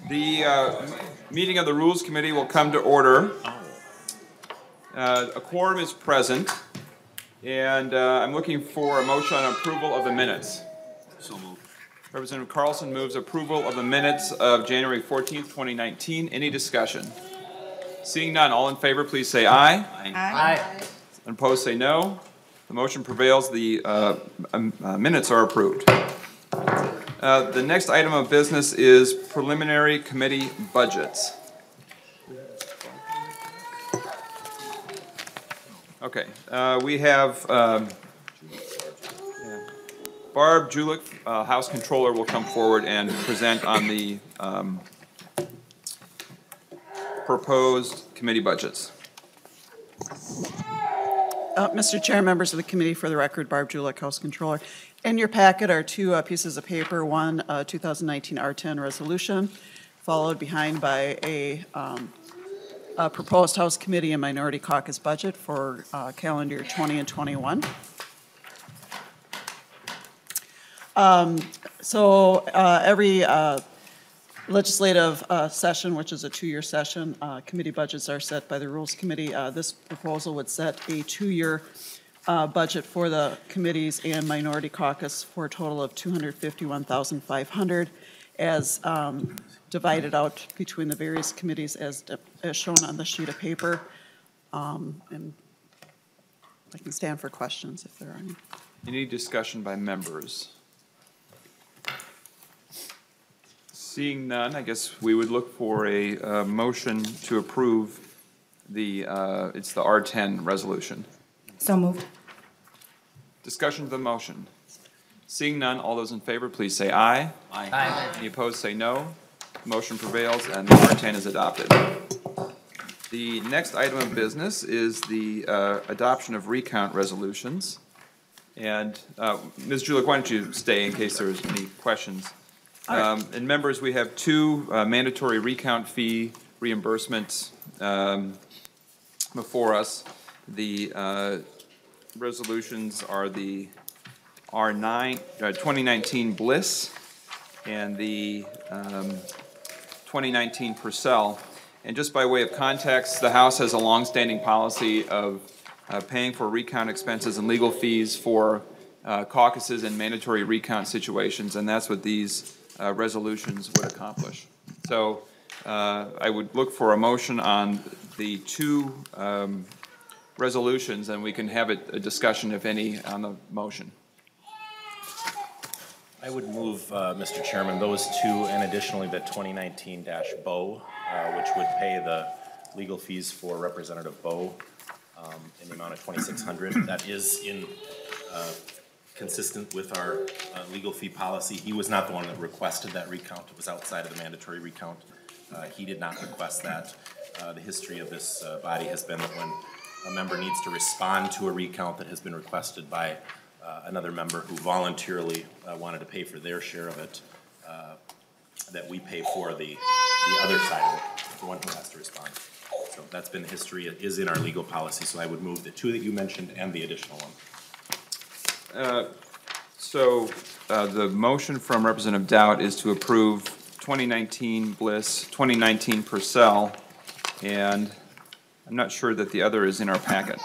The meeting of the Rules Committee will come to order. A quorum is present, and I'm looking for a motion on approval of the minutes. So moved. Representative Carlson moves approval of the minutes of January 14th, 2019. Any discussion? Seeing none, all in favor, please say aye. Aye. And opposed, say no. The motion prevails. The minutes are approved. The next item of business is preliminary committee budgets. Okay, we have Barb Julik, House Controller, will come forward and present on the proposed committee budgets. Mr. Chair, members of the committee, for the record, Barb Julik, House Controller. In your packet are two pieces of paper, one 2019 R10 resolution, followed behind by a proposed House Committee and Minority Caucus budget for calendar year 20 and 21. Every legislative session, which is a two-year session, committee budgets are set by the Rules Committee. This proposal would set a two-year budget for the committees and Minority Caucus for a total of $251,500 as divided out between the various committees as shown on the sheet of paper. And I can stand for questions if there are any. Any discussion by members? Seeing none, I guess we would look for a motion to approve the, it's the R10 resolution. So moved. Discussion of the motion. Seeing none, all those in favor, please say aye. Aye. Any opposed, say no. Motion prevails and the R10 is adopted. The next item of business is the adoption of recount resolutions. And Ms. Julik, why don't you stay in case there's any questions? And members, we have two mandatory recount fee reimbursements before us. The resolutions are the R9 2019 Bliss and the 2019 Purcell. And just by way of context, the House has a longstanding policy of paying for recount expenses and legal fees for caucuses and mandatory recount situations, and that's what these resolutions would accomplish. So I would look for a motion on the two resolutions, and we can have a discussion, if any, on the motion. I would move, Mr. Chairman, those two, and additionally the 2019-BO, which would pay the legal fees for Representative Bowe in the amount of $2,600. That is in consistent with our legal fee policy. He was not the one that requested that recount. It was outside of the mandatory recount. He did not request that. The history of this body has been that when a member needs to respond to a recount that has been requested by another member who voluntarily wanted to pay for their share of it, that we pay for the other side of it, the one who has to respond. So that's been the history. It is in our legal policy, so I would move the two that you mentioned and the additional one. The motion from Representative Dowd is to approve 2019 Bliss, 2019 Purcell, and I'm not sure that the other is in our packet.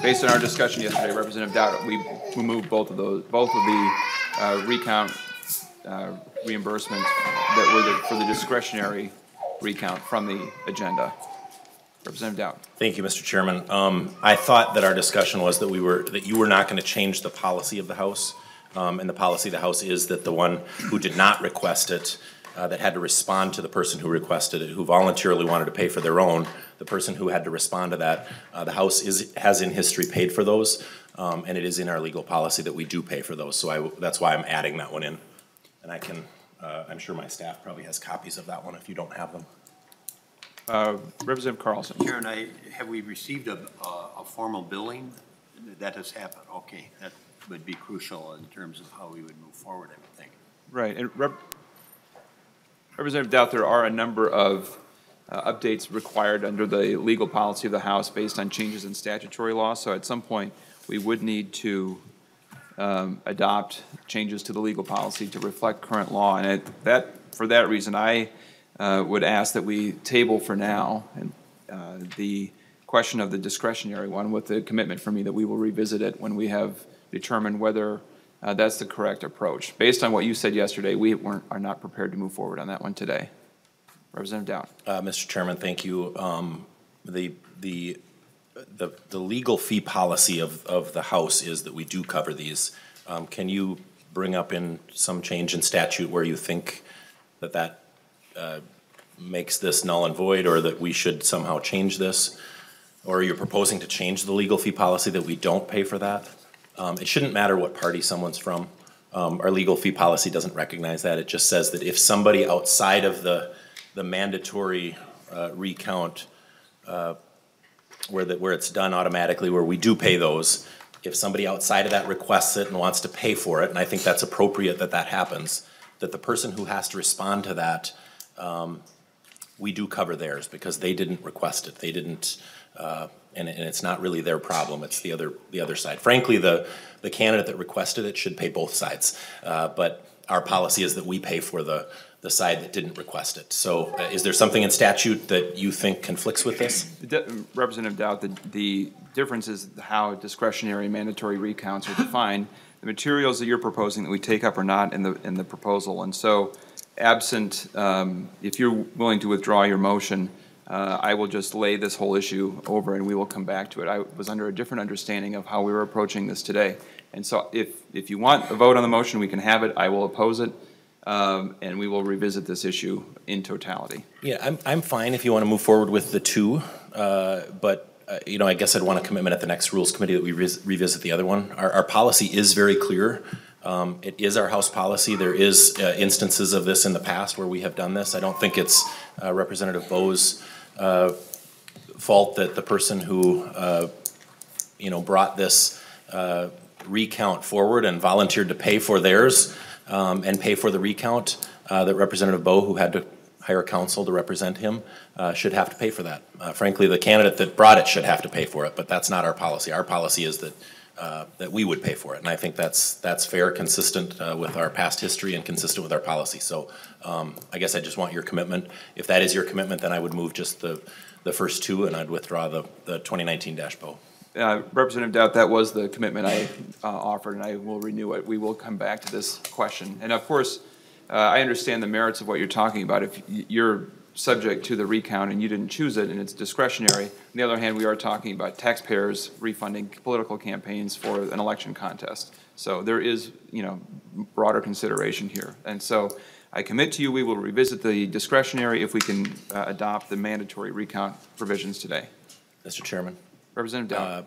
Based on our discussion yesterday, Representative Dowd, we moved both of those, both of the recount reimbursements that were for the discretionary recount from the agenda. Representative Dowd. Thank you, Mr. Chairman. I thought that our discussion was that you were not going to change the policy of the House, and the policy of the House is that the one who did not request it, that had to respond to the person who requested it, who voluntarily wanted to pay for their own, the person who had to respond to that, the House has in history paid for those, and it is in our legal policy that we do pay for those. So that's why I'm adding that one in, and I can. I'm sure my staff probably has copies of that one if you don't have them. Representative Carlson. Chairman, have we received a formal billing? That has happened. Okay, that would be crucial in terms of how we would move forward, I would think. Right. And Representative Dowd, there are a number of updates required under the legal policy of the House based on changes in statutory law. So at some point, we would need to adopt changes to the legal policy to reflect current law. And for that reason, I would ask that we table for now and the question of the discretionary one, with the commitment from me that we will revisit it when we have determined whether that's the correct approach. Based on what you said yesterday, we are not prepared to move forward on that one today. Representative Dowd. Mr. Chairman, thank you. The legal fee policy of the House is that we do cover these. Can you bring up in some change in statute where you think that makes this null and void, or that we should somehow change this? Or are you proposing to change the legal fee policy that we don't pay for that? It shouldn't matter what party someone's from. Our legal fee policy doesn't recognize that. It just says that if somebody outside of the mandatory recount, where it's done automatically, where we do pay those, if somebody outside of that requests it and wants to pay for it, and I think that's appropriate that happens, that the person who has to respond to that, we do cover theirs because they didn't request it. They didn't, and it's not really their problem. It's the other side. Frankly, the candidate that requested it should pay both sides. But our policy is that we pay for the side that didn't request it. So is there something in statute that you think conflicts with this? Representative Dowd, the difference is how discretionary mandatory recounts are defined. The materials that you're proposing that we take up are not in the proposal. And so absent, if you're willing to withdraw your motion, I will just lay this whole issue over and we will come back to it. I was under a different understanding of how we were approaching this today. And so if you want a vote on the motion, we can have it. I will oppose it. And we will revisit this issue in totality. Yeah, I'm fine if you want to move forward with the two, but you know, I guess I'd want a commitment at the next Rules Committee that we revisit the other one. Our policy is very clear. It is our House policy. There is instances of this in the past where we have done this. I don't think it's Representative Bowe's fault that the person who you know, brought this recount forward and volunteered to pay for theirs and pay for the recount, that Representative Bowe, who had to hire counsel to represent him, should have to pay for that. Frankly, the candidate that brought it should have to pay for it, but that's not our policy. Our policy is that we would pay for it, and I think that's fair, consistent with our past history, and consistent with our policy. So I guess I just want your commitment. If that is your commitment, then I would move just the first two, and I'd withdraw the 2019-Bowe. Representative Dowd, that was the commitment I offered, and I will renew it. We will come back to this question. And of course, I understand the merits of what you're talking about. If you're subject to the recount and you didn't choose it and it's discretionary, on the other hand, we are talking about taxpayers refunding political campaigns for an election contest. So there is, you know, broader consideration here. And so I commit to you, we will revisit the discretionary if we can adopt the mandatory recount provisions today. Mr. Chairman. Representative Dowd.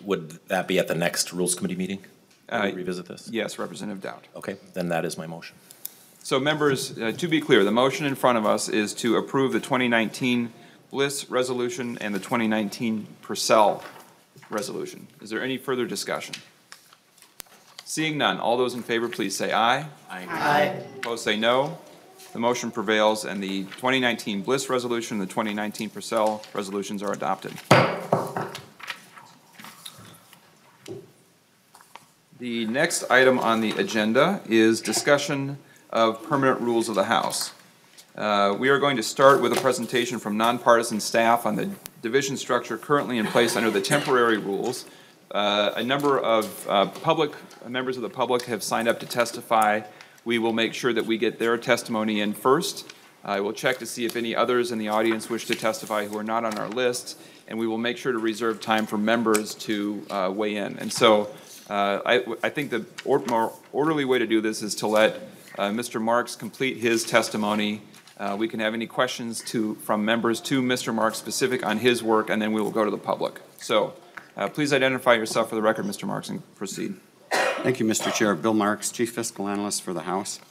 Would that be at the next Rules Committee meeting? Revisit this? Yes, Representative Dowd. Okay, then that is my motion. So members, to be clear, the motion in front of us is to approve the 2019 Bliss resolution and the 2019 Purcell resolution. Is there any further discussion? Seeing none, all those in favor, please say aye. Aye. Aye. Opposed, say no. The motion prevails, and the 2019 Bliss resolution and the 2019 Purcell resolutions are adopted. The next item on the agenda is discussion of permanent rules of the House. We are going to start with a presentation from nonpartisan staff on the division structure currently in place under the temporary rules. A number of members of the public have signed up to testify. We will make sure that we get their testimony in first. I will check to see if any others in the audience wish to testify who are not on our list, and we will make sure to reserve time for members to weigh in. And so I think the more orderly way to do this is to let Mr. Marks complete his testimony. We can have any questions from members to Mr. Marks specific on his work, and then we will go to the public. So please identify yourself for the record, Mr. Marks, and proceed. Thank you, Mr. Chair. Bill Marks, Chief Fiscal Analyst for the House.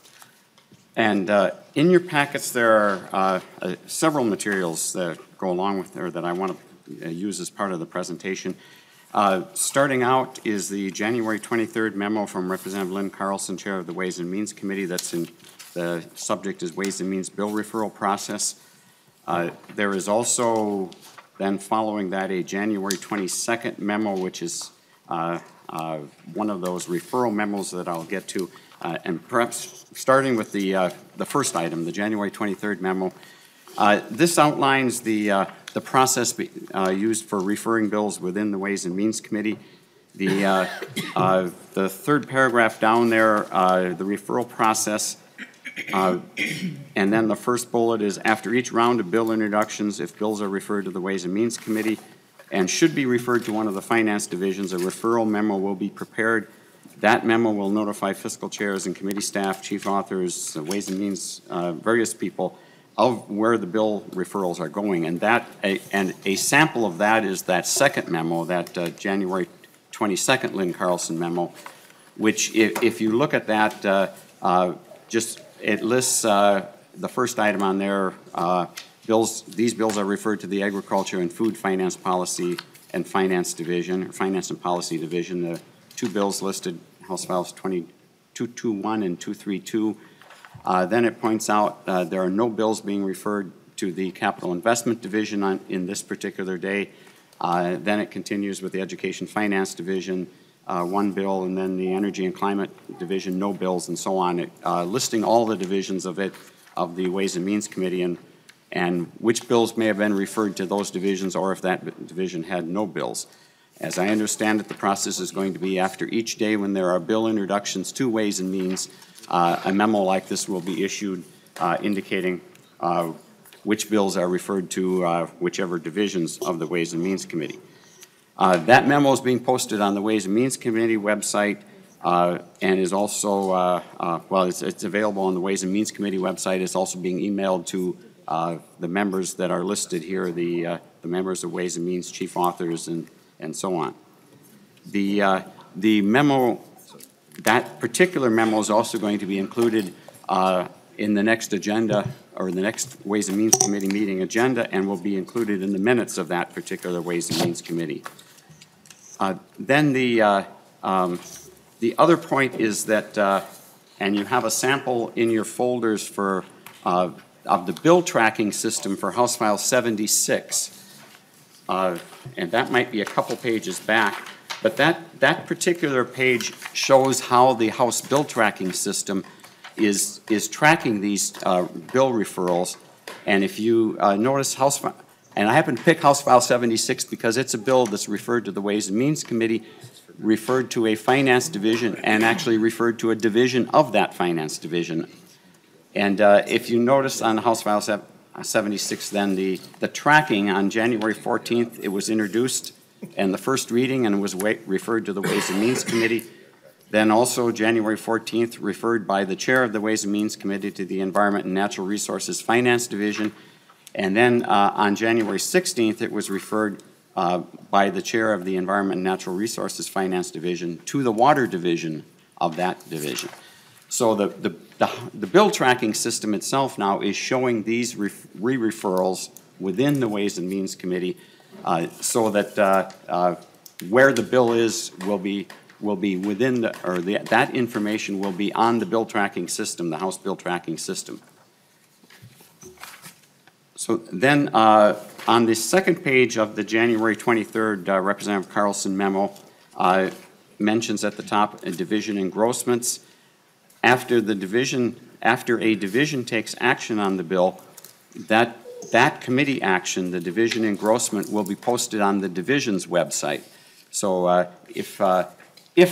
And in your packets, there are several materials that go along with there that I want to use as part of the presentation. Starting out is the January 23rd memo from Representative Lynn Carlson, Chair of the Ways and Means Committee. That's in the subject is Ways and Means Bill Referral Process. There is also then following that a January 22nd memo, which is one of those referral memos that I'll get to, and perhaps starting with the first item, the January 23rd memo. This outlines the process used for referring bills within the Ways and Means Committee. The third paragraph down there, the referral process, and then the first bullet is, after each round of bill introductions, if bills are referred to the Ways and Means Committee and should be referred to one of the finance divisions, a referral memo will be prepared. That memo will notify fiscal chairs and committee staff, chief authors, Ways and Means, various people of where the bill referrals are going. And a sample of that is that second memo, that January 22nd Lynn Carlson memo, which if you look at that, it lists the first item on there, these bills are referred to the Agriculture and Food Finance Policy and Finance Division, or Finance and Policy Division. The two bills listed, House Files 221 and 232. Then it points out there are no bills being referred to the Capital Investment Division in this particular day. Then it continues with the Education Finance Division, one bill, and then the Energy and Climate Division, no bills, and so on, listing all the divisions of the Ways and Means Committee and which bills may have been referred to those divisions, or if that division had no bills. As I understand it, the process is going to be after each day when there are bill introductions to Ways and Means, a memo like this will be issued indicating which bills are referred to whichever divisions of the Ways and Means Committee. That memo is being posted on the Ways and Means Committee website and is also, it's available on the Ways and Means Committee website. It's also being emailed to the members that are listed here, the members of Ways and Means, chief authors, and so on. The memo, that particular memo is also going to be included in the next agenda, or the next Ways and Means Committee meeting agenda, and will be included in the minutes of that particular Ways and Means Committee. Then the other point is that, and you have a sample in your folders for of the bill tracking system for House File 76, and that might be a couple pages back, but that particular page shows how the House bill tracking system is tracking these bill referrals. And if you notice and I happen to pick House File 76 because it's a bill that's referred to the Ways and Means Committee, referred to a finance division, and actually referred to a division of that finance division. And if you notice on House File 76, then the tracking on January 14th, it was introduced and the first reading and was referred to the Ways and Means Committee. Then also January 14th, referred by the chair of the Ways and Means Committee to the Environment and Natural Resources Finance Division. And then on January 16th, it was referred by the chair of the Environment and Natural Resources Finance Division to the Water Division of that division. So the bill tracking system itself now is showing these re-referrals within the Ways and Means Committee so that where the bill is will be within that information will be on the bill tracking system, the House bill tracking system. So then on the second page of the January 23rd Representative Carlson memo mentions at the top a division engrossments. After a division takes action on the bill, that committee action, the division engrossment, will be posted on the division's website. So if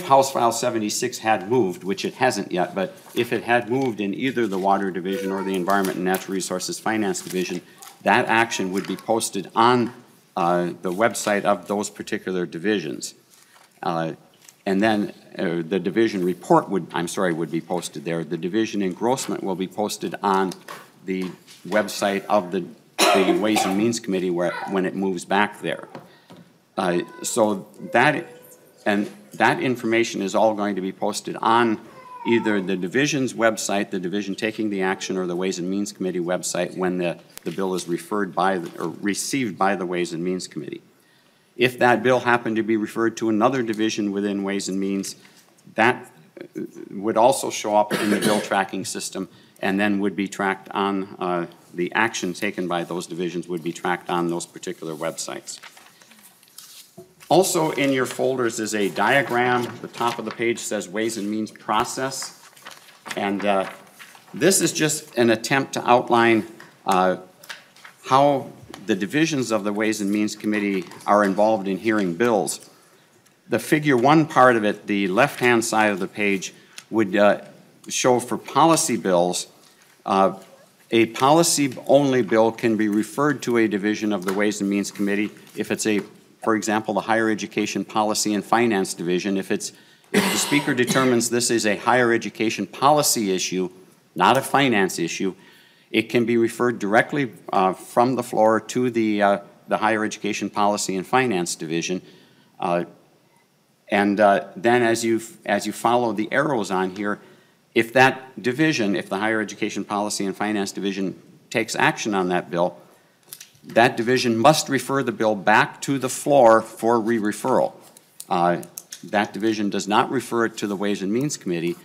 House File 76 had moved, which it hasn't yet, but if it had moved in either the Water Division or the Environment and Natural Resources Finance Division, that action would be posted on the website of those particular divisions. And then the division report would be posted there. The division engrossment will be posted on the website of the Ways and Means Committee when it moves back there. So that information is all going to be posted on either the division's website, the division taking the action, or the Ways and Means Committee website when the bill is referred by or received by the Ways and Means Committee. If that bill happened to be referred to another division within Ways and Means, that would also show up in the bill tracking system and then would be tracked on, the action taken by those divisions would be tracked on those particular websites. Also in your folders is a diagram. The top of the page says Ways and Means Process. And this is just an attempt to outline how the divisions of the Ways and Means Committee are involved in hearing bills. The figure 1 part of it, the left-hand side of the page, would show for policy bills, a policy-only bill can be referred to a division of the Ways and Means Committee if it's for example, the Higher Education Policy and Finance Division. If the Speaker determines this is a higher education policy issue, not a finance issue, it can be referred directly from the floor to the Higher Education Policy and Finance Division. Then as you follow the arrows on here, if that division, if the Higher Education Policy and Finance Division takes action on that bill, that division must refer the bill back to the floor for re-referral. That division does not refer it to the Ways and Means Committee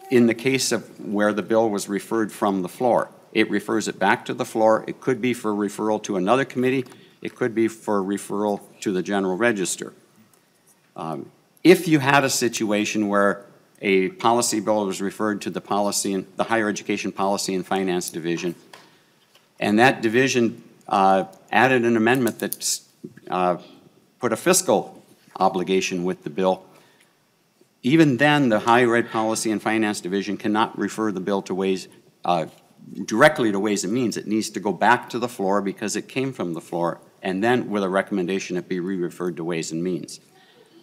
in the case of where the bill was referred from the floor. It refers it back to the floor. It could be for referral to another committee. It could be for referral to the General Register. If you had a situation where a policy bill was referred to the Higher Education Policy and Finance Division, and that division added an amendment that put a fiscal obligation with the bill, even then the Higher Ed Policy and Finance Division cannot refer the bill to directly to Ways and Means. It needs to go back to the floor because it came from the floor, and then with a recommendation it be re-referred to Ways and Means.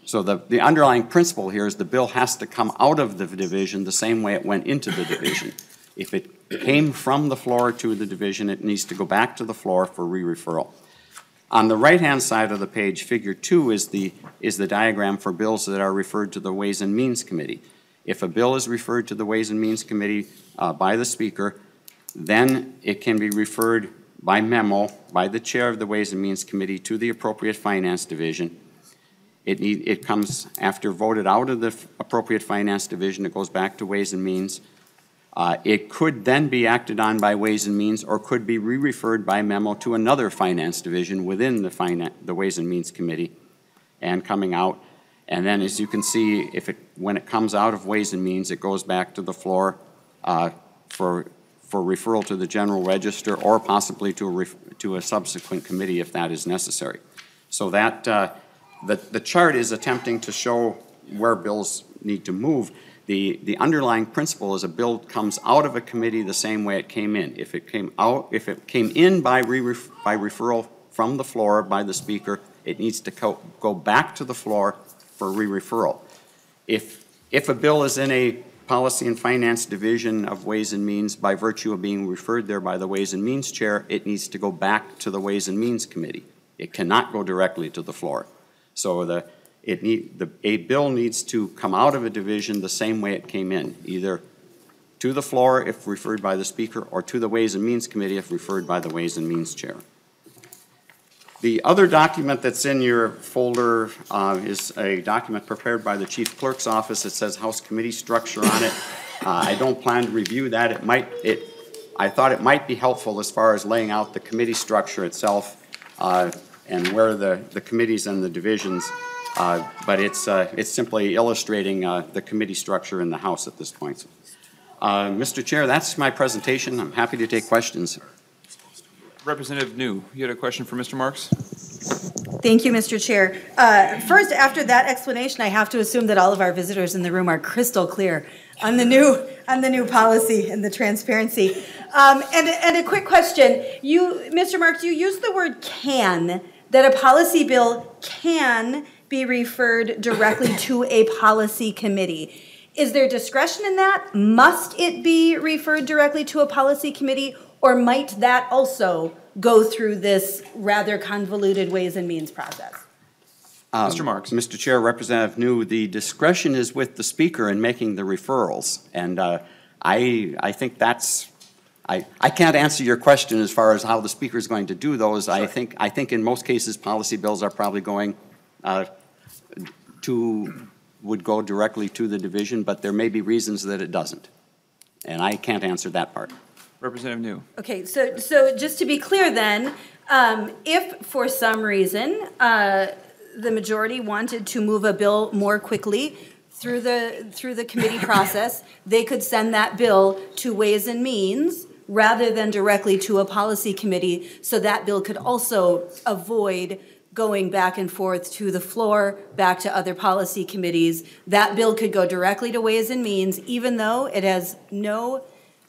So the underlying principle here is the bill has to come out of the division the same way it went into the division. If it came from the floor to the division, it needs to go back to the floor for re-referral. On the right-hand side of the page, figure 2 is the diagram for bills that are referred to the Ways and Means Committee. If a bill is referred to the Ways and Means Committee by the Speaker, then it can be referred by memo by the chair of the Ways and Means Committee to the appropriate Finance Division. It comes after voted out of the appropriate Finance Division. It goes back to Ways and Means. It could then be acted on by Ways and Means, or could be re-referred by memo to another Finance Division within the Ways and Means Committee and coming out. And then, as you can see, when it comes out of Ways and Means, it goes back to the floor for referral to the General Register, or possibly to a subsequent committee if that is necessary. So that the chart is attempting to show where bills need to move. The underlying principle is a bill comes out of a committee the same way it came in. If it came in by referral from the floor by the Speaker, it needs to go back to the floor for re-referral. If a bill is in a Policy and Finance Division of Ways and Means by virtue of being referred there by the Ways and Means Chair, it needs to go back to the Ways and Means Committee. It cannot go directly to the floor. So a bill needs to come out of a division the same way it came in, either to the floor if referred by the Speaker, or to the Ways and Means Committee if referred by the Ways and Means Chair. The other document that's in your folder is a document prepared by the Chief Clerk's Office. It says House Committee structure on it. I don't plan to review that. I thought it might be helpful as far as laying out the committee structure itself and where the committees and the divisions, but it's simply illustrating the committee structure in the House at this point. Mr. Chair, that's my presentation. I'm happy to take questions. Representative New, you had a question for Mr. Marks? Thank you, Mr. Chair. First, after that explanation, I have to assume that all of our visitors in the room are crystal clear on the new policy and the transparency. And a quick question: Mr. Marks, you used the word "can," that a policy bill can be referred directly to a policy committee. Is there discretion in that? Must it be referred directly to a policy committee? Or might that also go through this rather convoluted Ways and Means process? Mr. Marks. Mr. Chair, Representative New, the discretion is with the Speaker in making the referrals. And I think that's, I can't answer your question as far as how the Speaker is going to do those. Sure. I think in most cases policy bills are probably going would go directly to the division, but there may be reasons that it doesn't. And I can't answer that part. Representative New. Okay, so just to be clear then, if for some reason the majority wanted to move a bill more quickly through the committee process, they could send that bill to Ways and Means rather than directly to a policy committee, so that bill could also avoid going back and forth to the floor, back to other policy committees. That bill could go directly to Ways and Means, even though it has no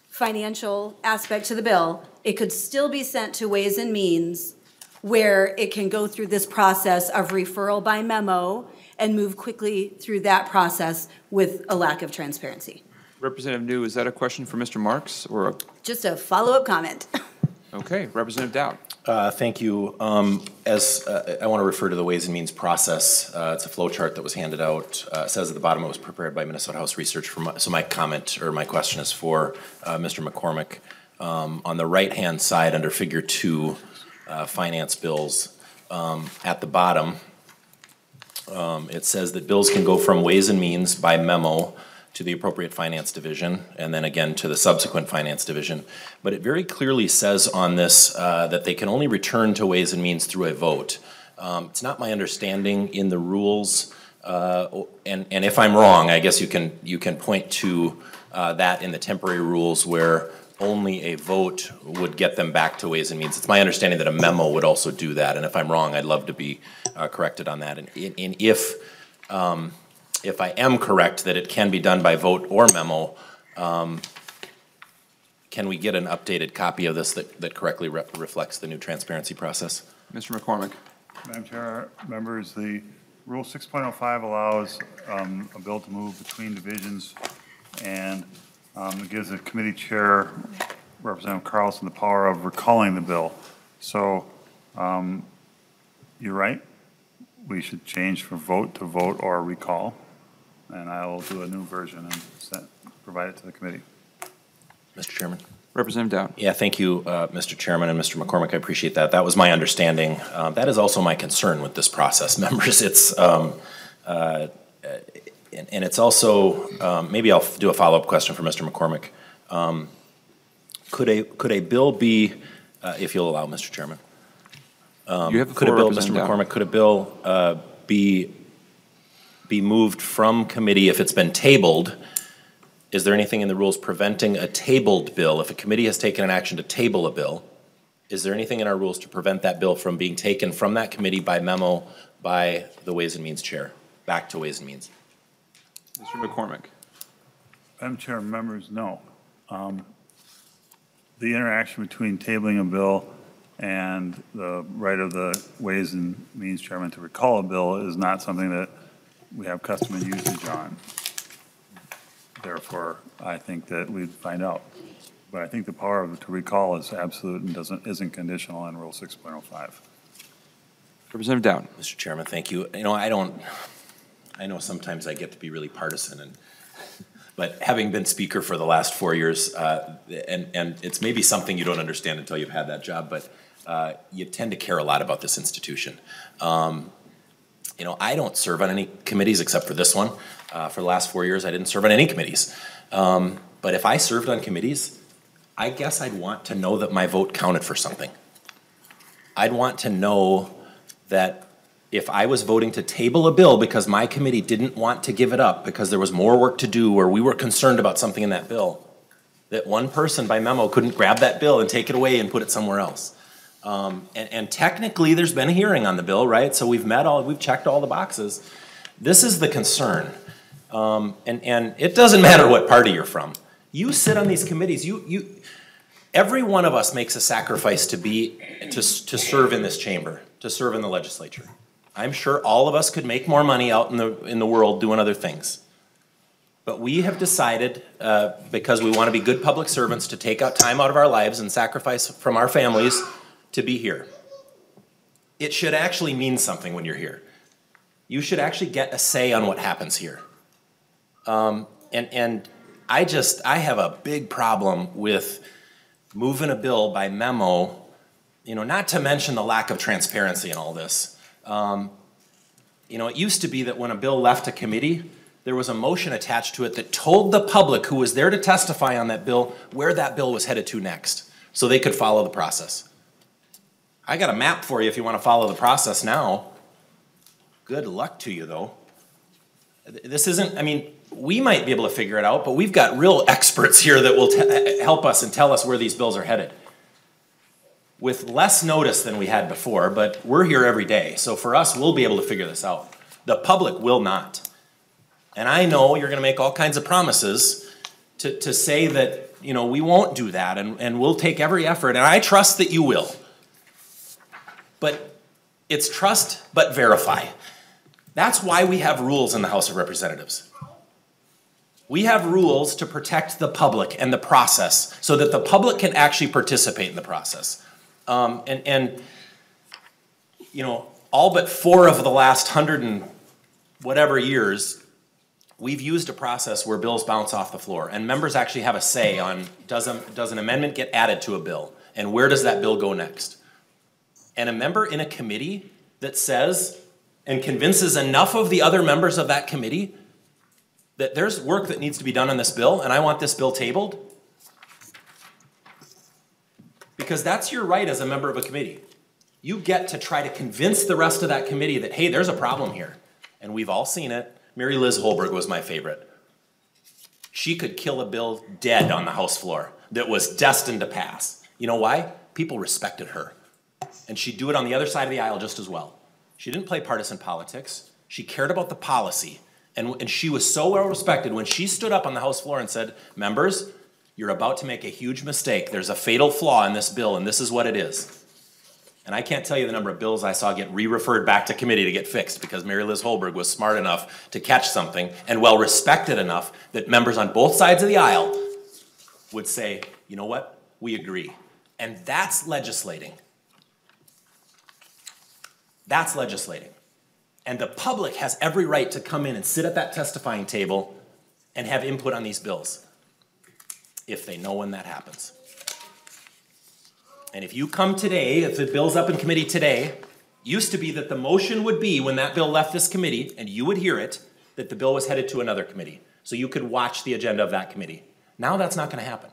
financial aspect to the bill. It could still be sent to Ways and Means, where it can go through this process of referral by memo and move quickly through that process with a lack of transparency. Representative New, is that a question for Mr. Marks or? Just a follow-up comment. Okay, Representative Dowd. Thank you. As I want to refer to the Ways and Means process, it's a flow chart that was handed out. It says at the bottom it was prepared by Minnesota House Research. So my comment or my question is for Mr. McCormick. On the right-hand side under Figure 2, finance bills, at the bottom, it says that bills can go from Ways and Means by memo to the appropriate finance division, and then again to the subsequent finance division. But it very clearly says on this that they can only return to Ways and Means through a vote. It's not my understanding in the rules, and if I'm wrong, I guess you can point to that in the temporary rules where only a vote would get them back to Ways and Means. It's my understanding that a memo would also do that, and if I'm wrong, I'd love to be corrected on that. And if I am correct that it can be done by vote or memo, can we get an updated copy of this that correctly reflects the new transparency process? Mr. McCormick. Madam Chair, members, the Rule 6.05 allows a bill to move between divisions, and it gives the committee chair, Representative Carlson, the power of recalling the bill. So you're right. We should change from vote to vote or recall, and I will do a new version and provide it to the committee. Mr. Chairman. Representative Dowd. Yeah, thank you, Mr. Chairman and Mr. McCormick. I appreciate that. That was my understanding. That is also my concern with this process, members. It's and it's also maybe I'll do a follow-up question for Mr. McCormick. Could a bill be, if you'll allow, Mr. Chairman? You have the Could a floor, bill, Mr. Representative Dowd. McCormick, could a bill be moved from committee if it's been tabled? Is there anything in the rules preventing a tabled bill? If a committee has taken an action to table a bill, is there anything in our rules to prevent that bill from being taken from that committee by memo by the Ways and Means chair, back to Ways and Means? Mr. McCormick. Madam Chair, members, no. The interaction between tabling a bill and the right of the Ways and Means chairman to recall a bill is not something that we have custom and usage on. Therefore, I think that we'd find out. But I think the power to recall is absolute and isn't conditional on Rule 6.05. Representative Dowd. Mr. Chairman, thank you. You know, I know sometimes I get to be really partisan, but having been speaker for the last 4 years, and it's maybe something you don't understand until you've had that job, but you tend to care a lot about this institution. You know, I don't serve on any committees except for this one. For the last 4 years, I didn't serve on any committees. But if I served on committees, I guess I'd want to know that my vote counted for something. I'd want to know that if I was voting to table a bill because my committee didn't want to give it up because there was more work to do or we were concerned about something in that bill, that one person by memo couldn't grab that bill and take it away and put it somewhere else. And technically, there's been a hearing on the bill, right? So we've checked all the boxes. This is the concern. And it doesn't matter what party you're from. You sit on these committees, every one of us makes a sacrifice to serve in this chamber, to serve in the legislature. I'm sure all of us could make more money out in the world doing other things. But we have decided, because we want to be good public servants, to take out time out of our lives and sacrifice from our families to be here. It should actually mean something when you're here. You should actually get a say on what happens here. And I have a big problem with moving a bill by memo, you know, not to mention the lack of transparency in all this. You know, it used to be that when a bill left a committee, there was a motion attached to it that told the public who was there to testify on that bill where that bill was headed to next, so they could follow the process. I got a map for you if you want to follow the process now. Good luck to you, though. This isn't, I mean, we might be able to figure it out, but we've got real experts here that will help us and tell us where these bills are headed. With less notice than we had before, but we're here every day. So for us, we'll be able to figure this out. The public will not. And I know you're gonna make all kinds of promises to say that, you know, we won't do that and we'll take every effort, and I trust that you will. But it's trust but verify. That's why we have rules in the House of Representatives. We have rules to protect the public and the process so that the public can actually participate in the process. And you know, all but 4 of the last 100 and whatever years, we've used a process where bills bounce off the floor, and members actually have a say on does an amendment get added to a bill, and where does that bill go next? And a member in a committee that says and convinces enough of the other members of that committee that there's work that needs to be done on this bill, and I want this bill tabled, because that's your right as a member of a committee. You get to try to convince the rest of that committee that, hey, there's a problem here. And we've all seen it. Mary Liz Holberg was my favorite. She could kill a bill dead on the House floor that was destined to pass. You know why? People respected her. And she'd do it on the other side of the aisle just as well. She didn't play partisan politics. She cared about the policy. And she was so well respected when she stood up on the House floor and said, members, you're about to make a huge mistake. There's a fatal flaw in this bill, and this is what it is. And I can't tell you the number of bills I saw get re-referred back to committee to get fixed because Mary Liz Holberg was smart enough to catch something and well respected enough that members on both sides of the aisle would say, you know what, we agree. And that's legislating. That's legislating. And the public has every right to come in and sit at that testifying table and have input on these bills, if they know when that happens. And if you come today, if the bill's up in committee today, used to be that the motion would be when that bill left this committee, and you would hear it, that the bill was headed to another committee. So you could watch the agenda of that committee. Now that's not gonna happen.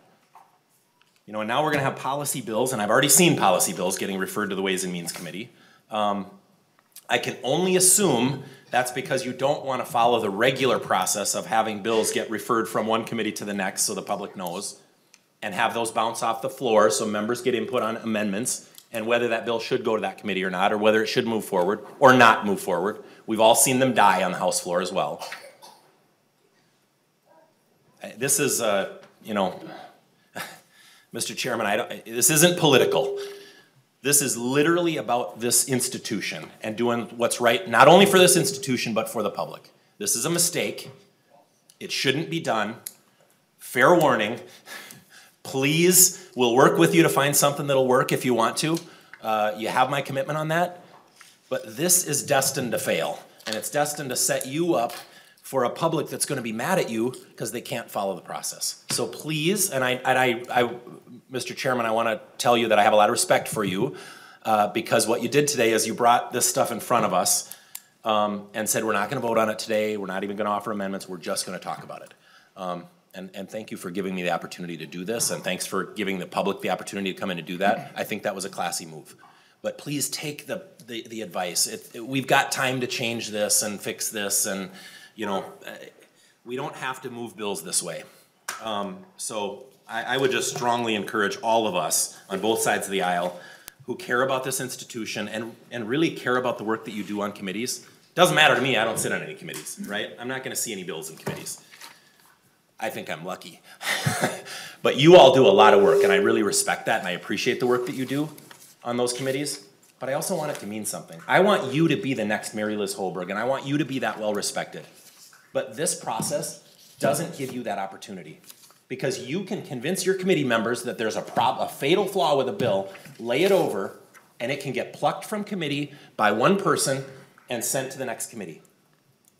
You know, and now we're gonna have policy bills, and I've already seen policy bills getting referred to the Ways and Means Committee. I can only assume that's because you don't want to follow the regular process of having bills get referred from one committee to the next so the public knows, and have those bounce off the floor so members get input on amendments and whether that bill should go to that committee or not, or whether it should move forward or not move forward. We've all seen them die on the House floor as well. This is, you know, Mr. Chairman, this isn't political. This is literally about this institution and doing what's right, not only for this institution, but for the public. This is a mistake. It shouldn't be done. Fair warning. Please, we'll work with you to find something that'll work if you want to. You have my commitment on that. But this is destined to fail. And it's destined to set you up for a public that's going to be mad at you because they can't follow the process. So please, and Mr. Chairman, I want to tell you that I have a lot of respect for you because what you did today is you brought this stuff in front of us and said we're not going to vote on it today, we're not even going to offer amendments, we're just going to talk about it. And thank you for giving me the opportunity to do this, and thanks for giving the public the opportunity to come in and do that. I think that was a classy move. But please take the advice. We've got time to change this and fix this, and you know, we don't have to move bills this way. So I would just strongly encourage all of us on both sides of the aisle who care about this institution and really care about the work that you do on committees. Doesn't matter to me, I don't sit on any committees, right? I'm not gonna see any bills in committees. I think I'm lucky. But you all do a lot of work, and I really respect that, and I appreciate the work that you do on those committees. But I also want it to mean something. I want you to be the next Mary Liz Holberg, and I want you to be that well respected. But this process doesn't give you that opportunity, because you can convince your committee members that there's a fatal flaw with a bill, lay it over, and it can get plucked from committee by one person and sent to the next committee.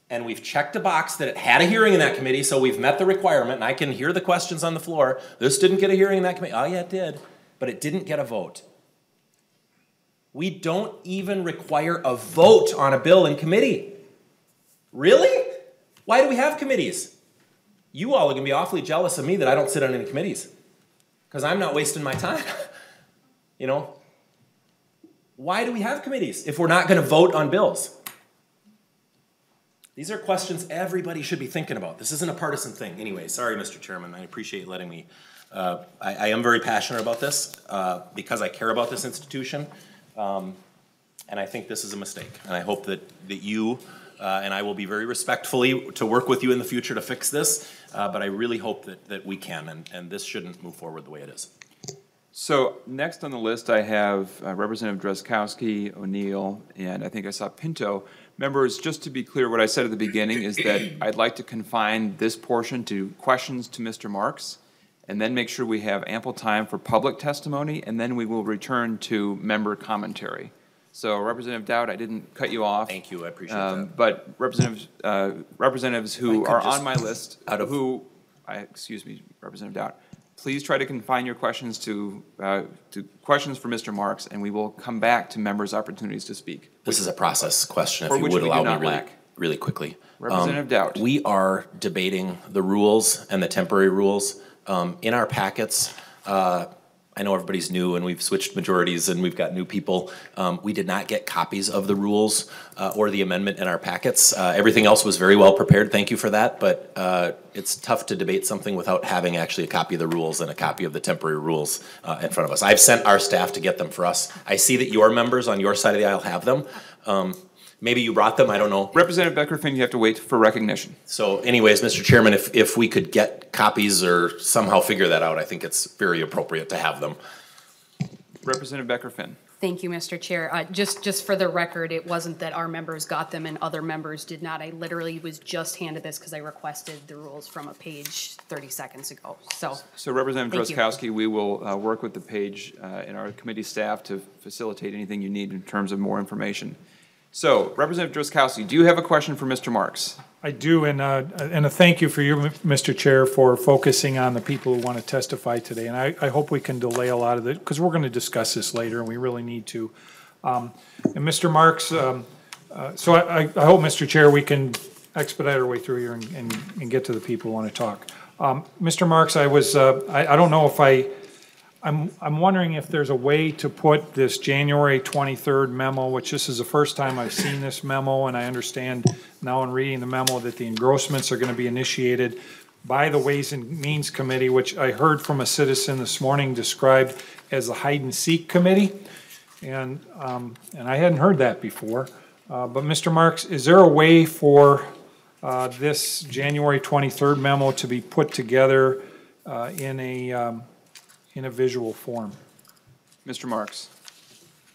And we've checked a box that it had a hearing in that committee, so we've met the requirement, and I can hear the questions on the floor. This didn't get a hearing in that committee. Oh yeah, it did, but it didn't get a vote. We don't even require a vote on a bill in committee. Really? Why do we have committees? You all are gonna be awfully jealous of me that I don't sit on any committees, because I'm not wasting my time. You know? Why do we have committees if we're not gonna vote on bills? These are questions everybody should be thinking about. This isn't a partisan thing. Anyway, sorry, Mr. Chairman, I appreciate letting me. I am very passionate about this because I care about this institution. And I think this is a mistake. And I hope that you and I will be very respectfully to work with you in the future to fix this. But I really hope that we can, and this shouldn't move forward the way it is. So next on the list, I have Representative Drazkowski, O'Neill, and I think I saw Pinto. Members, just to be clear, what I said at the beginning is that I'd like to confine this portion to questions to Mr. Marks, and then make sure we have ample time for public testimony, and then we will return to member commentary. So Representative Dowd, I didn't cut you off. Thank you, I appreciate that. But representatives who are on my list, excuse me, Representative Dowd, please try to confine your questions to questions for Mr. Marks, and we will come back to members' opportunities to speak. This is a process question, if you which would we allow do me not really quickly. Representative Dowd. We are debating the rules and the temporary rules. In our packets, I know everybody's new and we've switched majorities and we've got new people. We did not get copies of the rules or the amendment in our packets. Everything else was very well prepared. Thank you for that. But it's tough to debate something without having actually a copy of the rules and a copy of the temporary rules in front of us. I've sent our staff to get them for us. I see that your members on your side of the aisle have them. Maybe you brought them, I don't know. Representative Becker-Finn, you have to wait for recognition. So anyways, Mr. Chairman, if we could get copies or somehow figure that out, I think it's very appropriate to have them. Representative Becker-Finn. Thank you, Mr. Chair. Just for the record, it wasn't that our members got them and other members did not. I literally was just handed this because I requested the rules from a page 30 seconds ago. So Representative Thank you. Drazkowski, we will work with the page and our committee staff to facilitate anything you need in terms of more information. So, Representative Drazkowski, do you have a question for Mr. Marks? I do, and a thank you for you, Mr. Chair, for focusing on the people who want to testify today. And I hope we can delay a lot of it, because we're going to discuss this later, and we really need to. And Mr. Marks, so I hope, Mr. Chair, we can expedite our way through here and get to the people who want to talk. Mr. Marks, I don't know if I'm wondering if there's a way to put this January 23rd memo, which this is the first time I've seen this memo, and I understand now in reading the memo that the engrossments are going to be initiated by the Ways and Means Committee, which I heard from a citizen this morning described as the hide and seek committee. And I hadn't heard that before. But Mr. Marks, is there a way for this January 23rd memo to be put together in a visual form? Mr. Marks.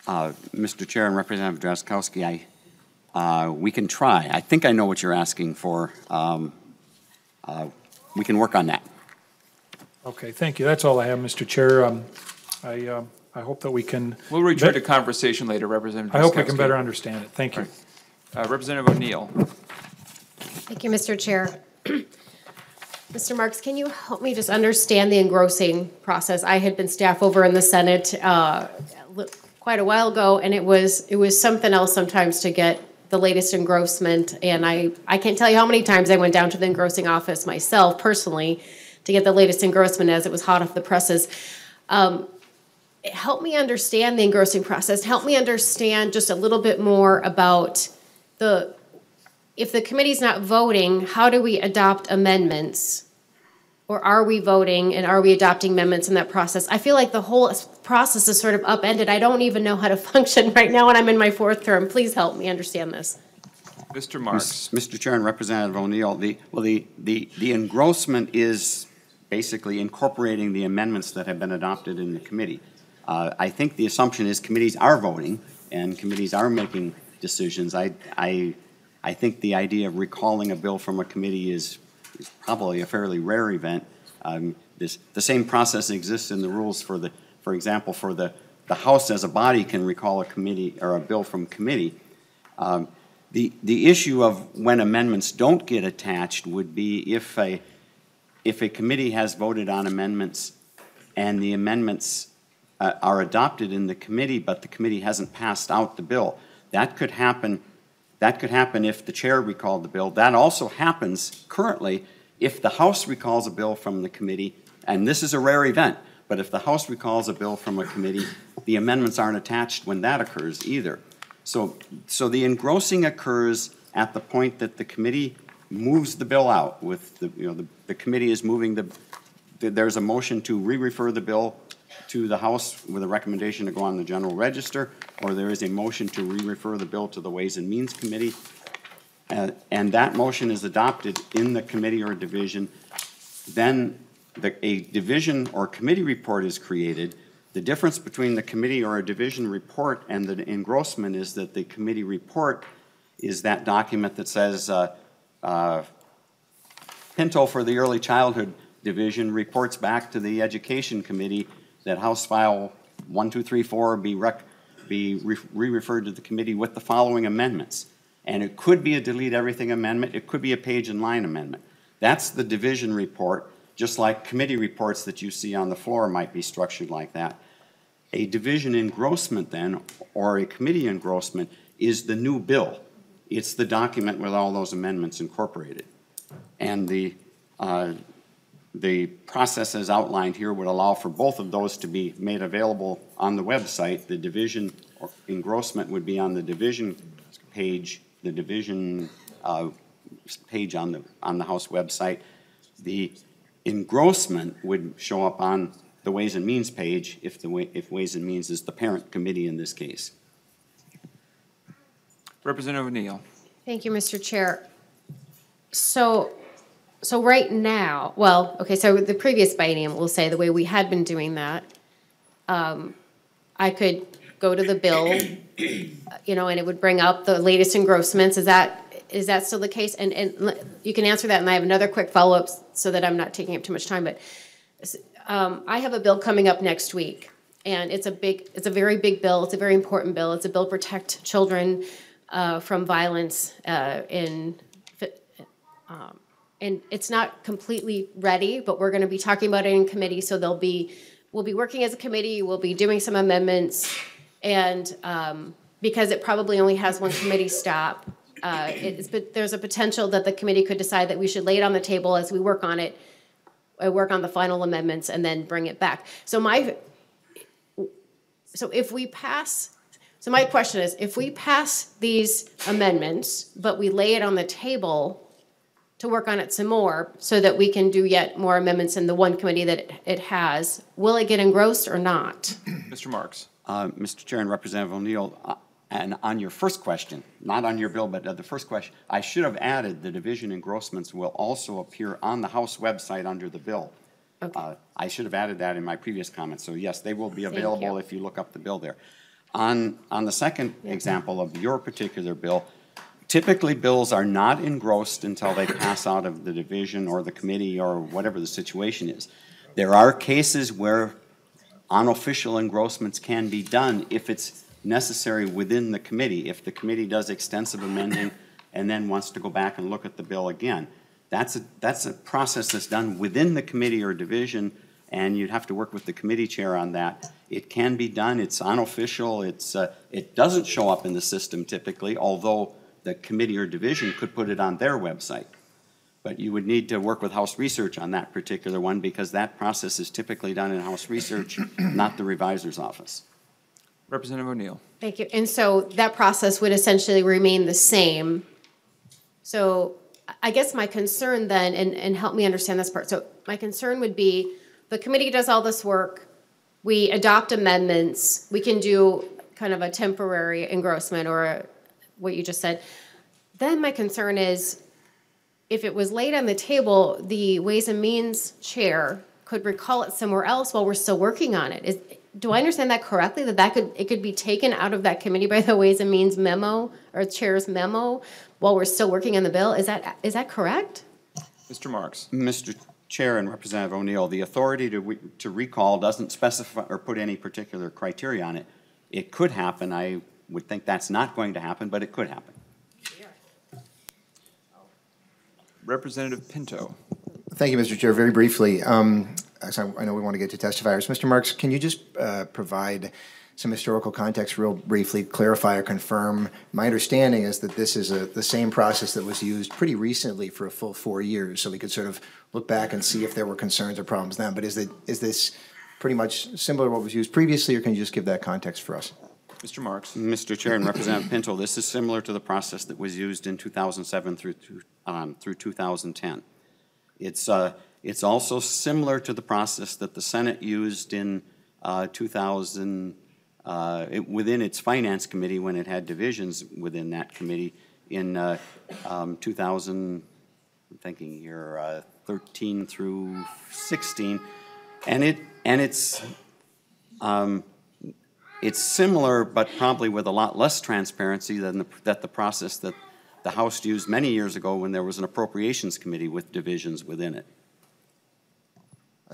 Mr. Chair and Representative Drazkowski, we can try. I think I know what you're asking for. We can work on that. Okay, thank you. That's all I have, Mr. Chair. I hope that we can. We'll return to conversation later, Representative Drazkowski. I hope we can better understand it. Thank you. Representative O'Neill. Thank you, Mr. Chair. Mr. Marks, can you help me just understand the engrossing process? I had been staff over in the Senate quite a while ago, and it was something else sometimes to get the latest engrossment. And I can't tell you how many times I went down to the engrossing office myself personally to get the latest engrossment as it was hot off the presses. Help me understand the engrossing process. Help me understand just a little bit more about if the committee's not voting, how do we adopt amendments? Or are we voting and are we adopting amendments in that process? I feel like the whole process is sort of upended. I don't even know how to function right now when I'm in my fourth term. Please help me understand this. Mr. Marks. Mr. Chair and Representative O'Neill, the engrossment is basically incorporating the amendments that have been adopted in the committee. I think the assumption is committees are voting and committees are making decisions. I think the idea of recalling a bill from a committee is probably a fairly rare event. The same process exists in the rules for example, for the House as a body can recall a committee or a bill from committee. The issue of when amendments don't get attached would be if a committee has voted on amendments and the amendments are adopted in the committee, but the committee hasn't passed out the bill. That could happen. That could happen if the chair recalled the bill. That also happens currently if the House recalls a bill from the committee, and this is a rare event, but if the House recalls a bill from a committee, the amendments aren't attached when that occurs either. So the engrossing occurs at the point that the committee moves the bill out with the committee is moving there's a motion to re-refer the bill to the House with a recommendation to go on the general register, or there is a motion to re-refer the bill to the Ways and Means Committee, and that motion is adopted in the committee or division, then a division or committee report is created. The difference between the committee or a division report and the engrossment is that the committee report is that document that says Pinto for the Early Childhood Division reports back to the Education Committee that House File 1234 be re-referred to the committee with the following amendments. And it could be a delete everything amendment, it could be a page and line amendment. That's the division report, just like committee reports that you see on the floor might be structured like that. A division engrossment then, or a committee engrossment, is the new bill. It's the document with all those amendments incorporated. And the process as outlined here would allow for both of those to be made available on the website. The division or engrossment would be on the division page, the division page on the House website. The engrossment would show up on the Ways and Means page if Ways and Means is the parent committee in this case. Representative O'Neill. Thank you, Mr. Chair. So right now, well, okay, so the previous biennium, we'll say the way we had been doing that, I could go to the bill, and it would bring up the latest engrossments. Is that still the case? And you can answer that, and I have another quick follow-up so that I'm not taking up too much time. But I have a bill coming up next week, and it's a very big bill. It's a very important bill. It's a bill to protect children from violence and it's not completely ready, but we're going to be talking about it in committee. So we'll be working as a committee. We'll be doing some amendments, and because it probably only has one committee stop, but there's a potential that the committee could decide that we should lay it on the table as we work on it, work on the final amendments, and then bring it back. So my question is, if we pass these amendments, but we lay it on the table to work on it some more so that we can do yet more amendments in the one committee that it has, will it get engrossed or not? Mr. Marks. Mr. Chair and Representative O'Neill, and on your first question, not on your bill, but the first question, I should have added the division engrossments will also appear on the House website under the bill. Okay. I should have added that in my previous comments. So yes, they will be available if you look up the bill there. On the second example of your particular bill, typically bills are not engrossed until they pass out of the division or the committee or whatever the situation is. There are cases where unofficial engrossments can be done if it's necessary within the committee, if the committee does extensive amending and then wants to go back and look at the bill again. That's a process that's done within the committee or division, and you'd have to work with the committee chair on that. It can be done. It's unofficial. It doesn't show up in the system typically, although the committee or division could put it on their website. But you would need to work with House Research on that particular one because that process is typically done in House Research, not the revisor's office. Representative O'Neill. Thank you. And so that process would essentially remain the same. So I guess my concern then, and help me understand this part. So my concern would be the committee does all this work. We adopt amendments. We can do kind of a temporary engrossment or what you just said. Then my concern is if it was laid on the table, the Ways and Means chair could recall it somewhere else while we're still working on it. Do I understand that correctly, that it could be taken out of that committee by the Ways and Means memo or chair's memo while we're still working on the bill? Is that correct? Mr. Marks. Mr. Chair and Representative O'Neill, the authority to recall doesn't specify or put any particular criteria on it. It could happen. I would think that's not going to happen, but it could happen. Representative Pinto. Thank you, Mr. Chair. Very briefly, I know we want to get to testifiers. Mr. Marks, can you just provide some historical context real briefly, clarify or confirm? My understanding is that this is the same process that was used pretty recently for a full 4 years, so we could sort of look back and see if there were concerns or problems then. But is this pretty much similar to what was used previously, or can you just give that context for us? Mr. Marks. Mr. Chair and Representative Pinto, this is similar to the process that was used in 2007 through 2010. It's also similar to the process that the Senate used in 2000, within its Finance Committee when it had divisions within that committee in 2000, I'm thinking here, 13 through 16, it's similar, but probably with a lot less transparency than the process that the House used many years ago when there was an Appropriations Committee with divisions within it.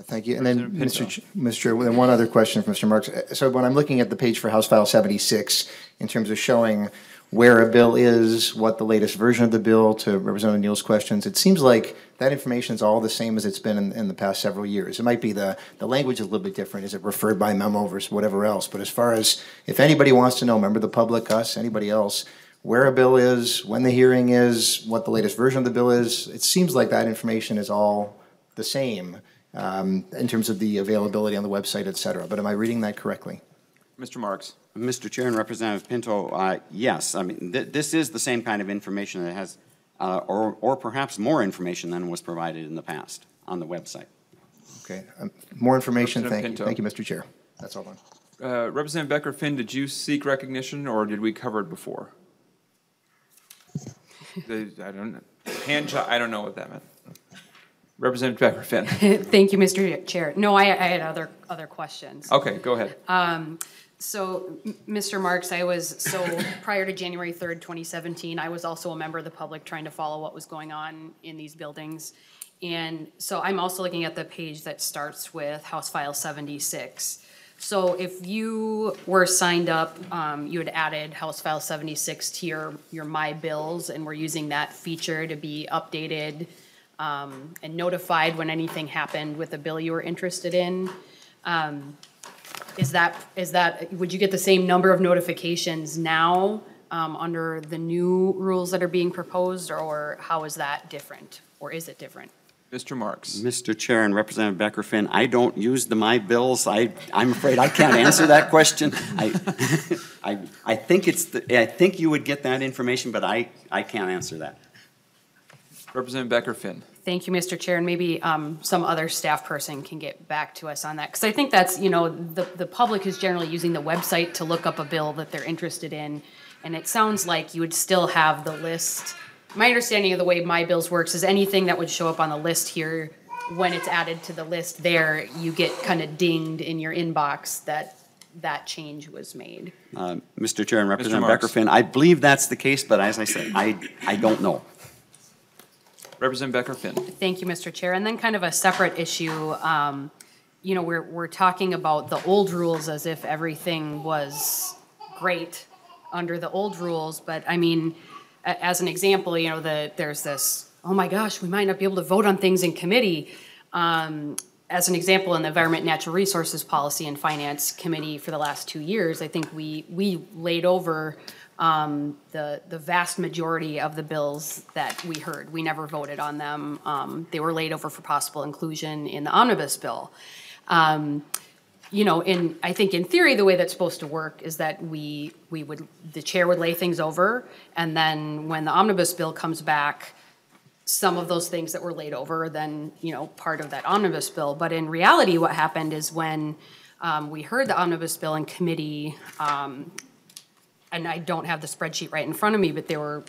Thank you. And then, Mr. Chair, then one other question from Mr. Marks. So when I'm looking at the page for House File 76, in terms of showing where a bill is, what the latest version of the bill, to Representative Neal's questions, it seems like that information is all the same as it's been in the past several years. It might be the language is a little bit different. Is it referred by memo versus whatever else? But as far as if anybody wants to know, member of the public, us, anybody else, where a bill is, when the hearing is, what the latest version of the bill is, it seems like that information is all the same in terms of the availability on the website, et cetera. But am I reading that correctly? Mr. Marks. Mr. Chair and Representative Pinto, yes. I mean, this is the same kind of information that has, or perhaps more information than was provided in the past on the website. Okay. More information. Thank you. Pinto. Thank you, Mr. Chair. That's all done. Representative Becker-Finn, did you seek recognition, or did we cover it before? I don't know. I don't know what that meant. Representative Becker-Finn. Thank you, Mr. Chair. No, I had other questions. Okay, go ahead. So, Mr. Marks, prior to January 3rd, 2017, I was also a member of the public trying to follow what was going on in these buildings. And so I'm also looking at the page that starts with House File 76. So if you were signed up, you had added House File 76 to your My Bills, and we're using that feature to be updated and notified when anything happened with a bill you were interested in. Would you get the same number of notifications now under the new rules that are being proposed, or how is that different, or is it different? Mr. Marks. Mr. Chair and Representative Becker-Finn, I don't use the My Bills. I'm afraid I can't answer that question. I think you would get that information, but I can't answer that. Representative Becker-Finn. Thank you, Mr. Chair, and maybe some other staff person can get back to us on that. Because I think that's, the public is generally using the website to look up a bill that they're interested in, and it sounds like you would still have the list. My understanding of the way My Bills works is anything that would show up on the list here, when it's added to the list there, you get kind of dinged in your inbox that change was made. Mr. Chair and Representative Becker-Finn, I believe that's the case, but as I said, I don't know. Representative Becker-Finn. Thank you, Mr. Chair. And then kind of a separate issue, we're talking about the old rules as if everything was great under the old rules, but I mean, as an example, there's this, oh my gosh, we might not be able to vote on things in committee. As an example, in the Environment and Natural Resources Policy and Finance Committee for the last 2 years, I think we laid over the vast majority of the bills that we heard. We never voted on them. They were laid over for possible inclusion in the omnibus bill. I think in theory, the way that's supposed to work is that the chair would lay things over, and then when the omnibus bill comes back, some of those things that were laid over, then, part of that omnibus bill. But in reality, what happened is when we heard the omnibus bill in committee, and I don't have the spreadsheet right in front of me, but there were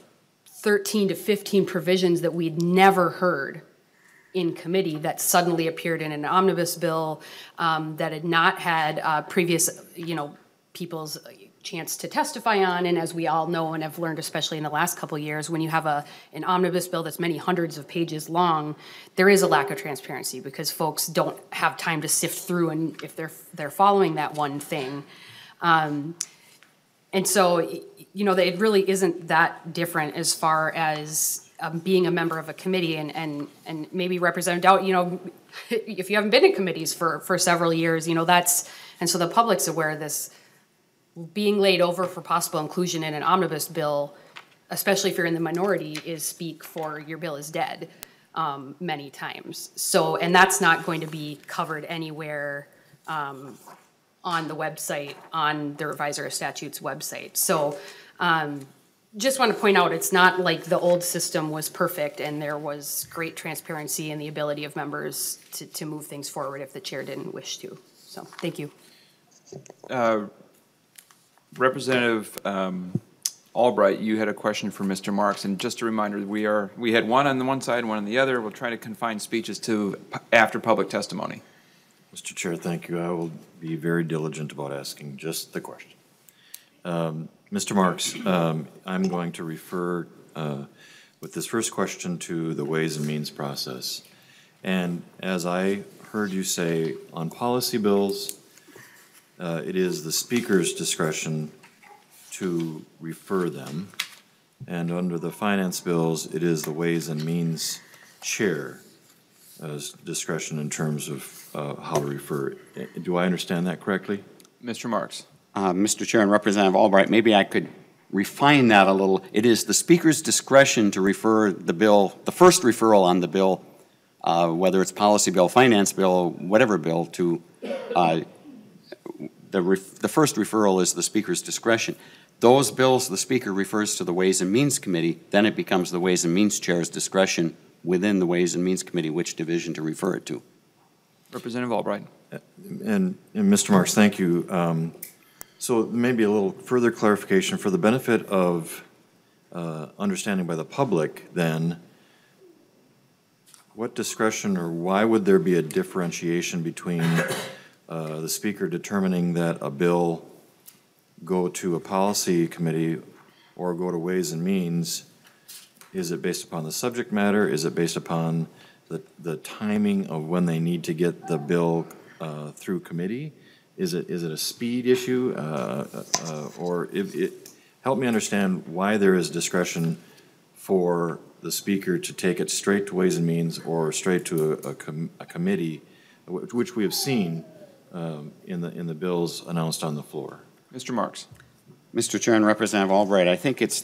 13 to 15 provisions that we'd never heard in committee that suddenly appeared in an omnibus bill that had not had previous, people's chance to testify on. And as we all know and have learned, especially in the last couple of years, when you have an omnibus bill that's many hundreds of pages long, there is a lack of transparency because folks don't have time to sift through and if they're following that one thing. And so, it really isn't that different as far as being a member of a committee and maybe Representative Dowd, if you haven't been in committees for several years, and so the public's aware of this being laid over for possible inclusion in an omnibus bill, especially if you're in the minority, is speak for your bill is dead many times. So, and that's not going to be covered anywhere on the website, on the Revisor of Statutes website. So just want to point out, it's not like the old system was perfect and there was great transparency and the ability of members to move things forward if the chair didn't wish to. So, thank you. Representative Albright, you had a question for Mr. Marks, and just a reminder, we had one on the one side, one on the other. We'll try to confine speeches to after public testimony. Mr. Chair, thank you. I will be very diligent about asking just the question. Mr. Marks, I'm going to refer with this first question to the Ways and Means process. And as I heard you say, on policy bills, it is the Speaker's discretion to refer them. And under the finance bills, it is the Ways and Means Chair's discretion in terms of how to refer it. Do I understand that correctly? Mr. Marks. Mr. Chair and Representative Albright, maybe I could refine that a little. It is the Speaker's discretion to refer the bill, the first referral on the bill, whether it's policy bill, finance bill, whatever bill, to the first referral is the Speaker's discretion. Those bills the Speaker refers to the Ways and Means Committee, then it becomes the Ways and Means Chair's discretion within the Ways and Means Committee which division to refer it to. Representative Albright. And Mr. Marks, thank you. So maybe a little further clarification for the benefit of understanding by the public, then, what discretion or why would there be a differentiation between the Speaker determining that a bill go to a policy committee or go to Ways and Means? Is it based upon the subject matter? Is it based upon the timing of when they need to get the bill through committee? Is it a speed issue, or help me understand why there is discretion for the Speaker to take it straight to Ways and Means or straight to a committee, which we have seen in the bills announced on the floor. Mr. Marks. Mr. Chair and Representative Albright, I think it's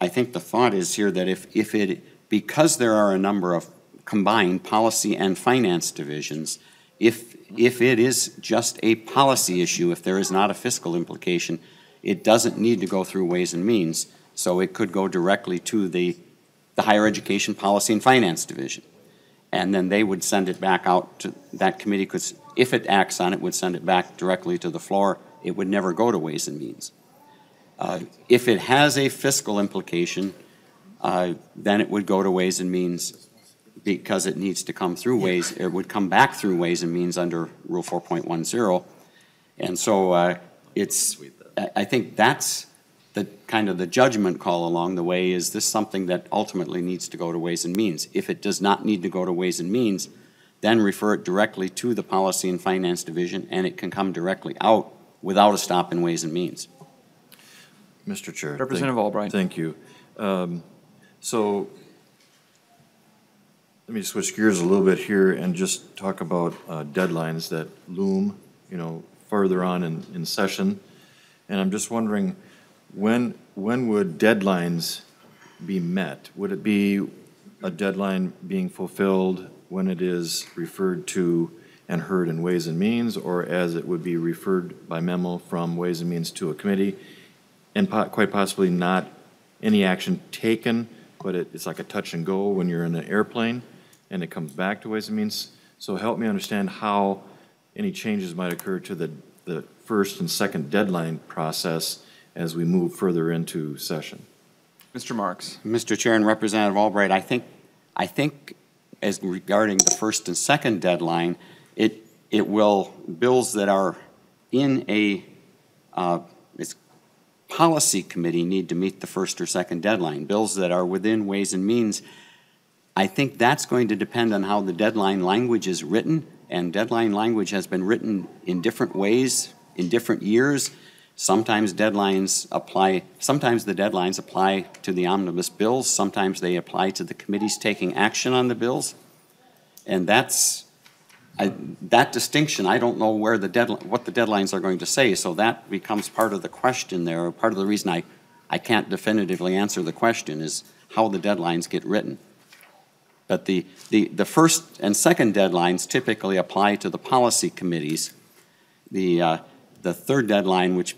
I think the thought is here that because there are a number of combined policy and finance divisions, if it is just a policy issue, if there is not a fiscal implication, it doesn't need to go through Ways and Means, so it could go directly to the Higher Education Policy and Finance Division. And then they would send it back out to that committee, because if it acts on it, would send it back directly to the floor. It would never go to Ways and Means. If it has a fiscal implication, then it would go to Ways and Means because it needs to come through Ways. It would come back through Ways and Means under Rule 4.10. And so I think that's the kind of the judgment call along the way. Is this something that ultimately needs to go to Ways and Means? If it does not need to go to Ways and Means, then refer it directly to the Policy and Finance Division, and it can come directly out without a stop in Ways and Means. Mr. Chair. Representative Albright. Thank you. So let me switch gears a little bit here and just talk about deadlines that loom, further on in session. And I'm just wondering, when would deadlines be met? Would it be a deadline being fulfilled when it is referred to and heard in Ways and Means, or as it would be referred by memo from Ways and Means to a committee, and quite possibly not any action taken, but it's like a touch and go when you're in an airplane and it comes back to Ways and Means? So help me understand how any changes might occur to the first and second deadline process as we move further into session. Mr. Marks. Mr. Chair and Representative Albright, I think as regarding the first and second deadline, it will, bills that are in a policy committee need to meet the first or second deadline. Bills that are within Ways and Means, I think that's going to depend on how the deadline language is written, and deadline language has been written in different ways in different years. Sometimes deadlines apply, sometimes the deadlines apply to the omnibus bills, sometimes they apply to the committees taking action on the bills. And that distinction, I don't know where what the deadlines are going to say, so that becomes part of the question there. Part of the reason I can't definitively answer the question is how the deadlines get written. But the first and second deadlines typically apply to the policy committees. the third deadline, which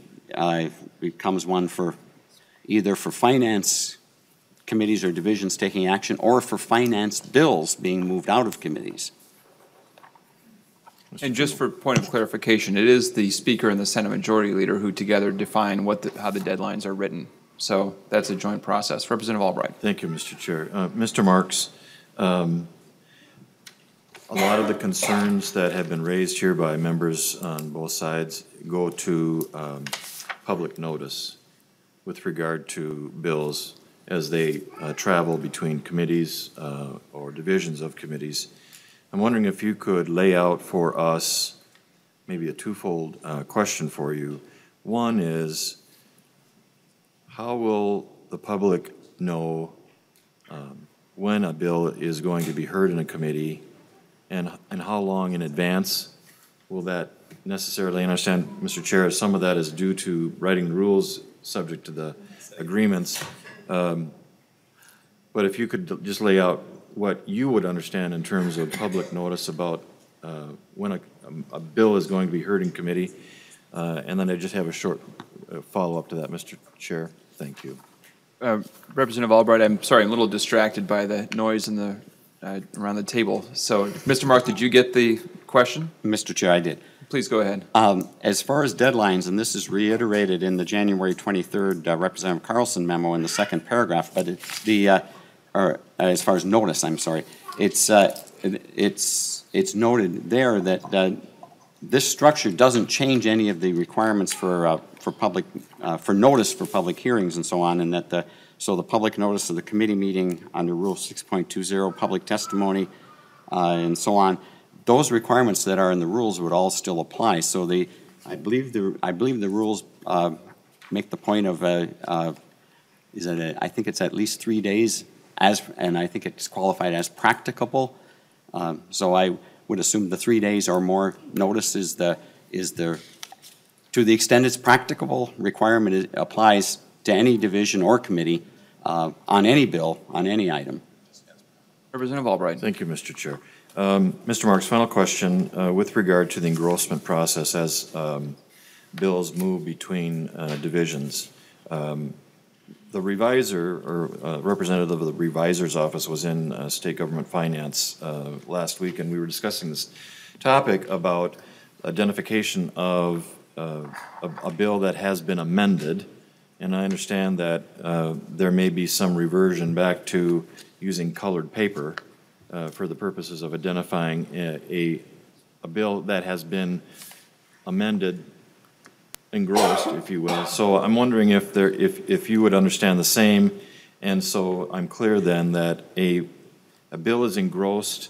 becomes one for either for finance committees or divisions taking action, or for finance bills being moved out of committees. And just for point of clarification, it is the Speaker and the Senate Majority Leader who together define how the deadlines are written. So that's a joint process. Representative Albright. Thank you, Mr. Chair. Mr. Marks, a lot of the concerns that have been raised here by members on both sides go to public notice with regard to bills as they travel between committees or divisions of committees. I'm wondering if you could lay out for us maybe a twofold question for you. One is, how will the public know when a bill is going to be heard in a committee, and how long in advance will that necessarily, I understand, Mr. Chair, some of that is due to writing the rules subject to the agreements. But if you could just lay out what you would understand in terms of public notice about when a bill is going to be heard in committee. And then I just have a short follow-up to that, Mr. Chair. Thank you. Representative Albright, I'm sorry, I'm a little distracted by the noise in the around the table. So, Mr. Mark, did you get the question? Mr. Chair, I did. Please go ahead. As far as deadlines, and this is reiterated in the January 23rd Representative Carlson memo in the second paragraph, but as far as notice, I'm sorry, it's noted there that this structure doesn't change any of the requirements for public for notice for public hearings and so on, and that so the public notice of the committee meeting under Rule 6.20, public testimony, and so on, those requirements that are in the rules would all still apply. So I believe the rules make the point of I think it's at least 3 days, and I think it's qualified as practicable. So I would assume the 3 days or more notice is the to the extent it's practicable requirement. It applies to any division or committee on any bill, on any item. Representative Albright. Thank you, Mr. Chair. Mr. Marks, final question with regard to the engrossment process as bills move between divisions. The revisor, or representative of the revisor's office, was in state government finance last week, and we were discussing this topic about identification of a bill that has been amended, and I understand that there may be some reversion back to using colored paper for the purposes of identifying a bill that has been amended, engrossed, if you will. So I'm wondering if you would understand the same, and so I'm clear then that a bill is engrossed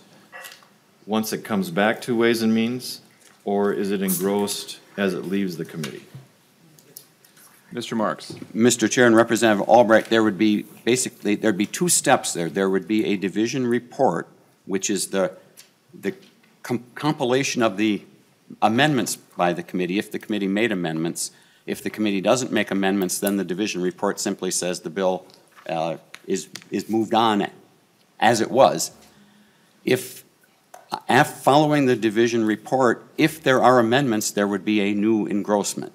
once it comes back to Ways and Means, or is it engrossed as it leaves the committee? Mr. Marks. Mr. Chair and Representative Albright, there'd be two steps there. There would be a division report, which is the compilation of the amendments by the committee, if the committee made amendments. If the committee doesn't make amendments, then the division report simply says the bill is moved on as it was. Following the division report, if there are amendments, there would be a new engrossment.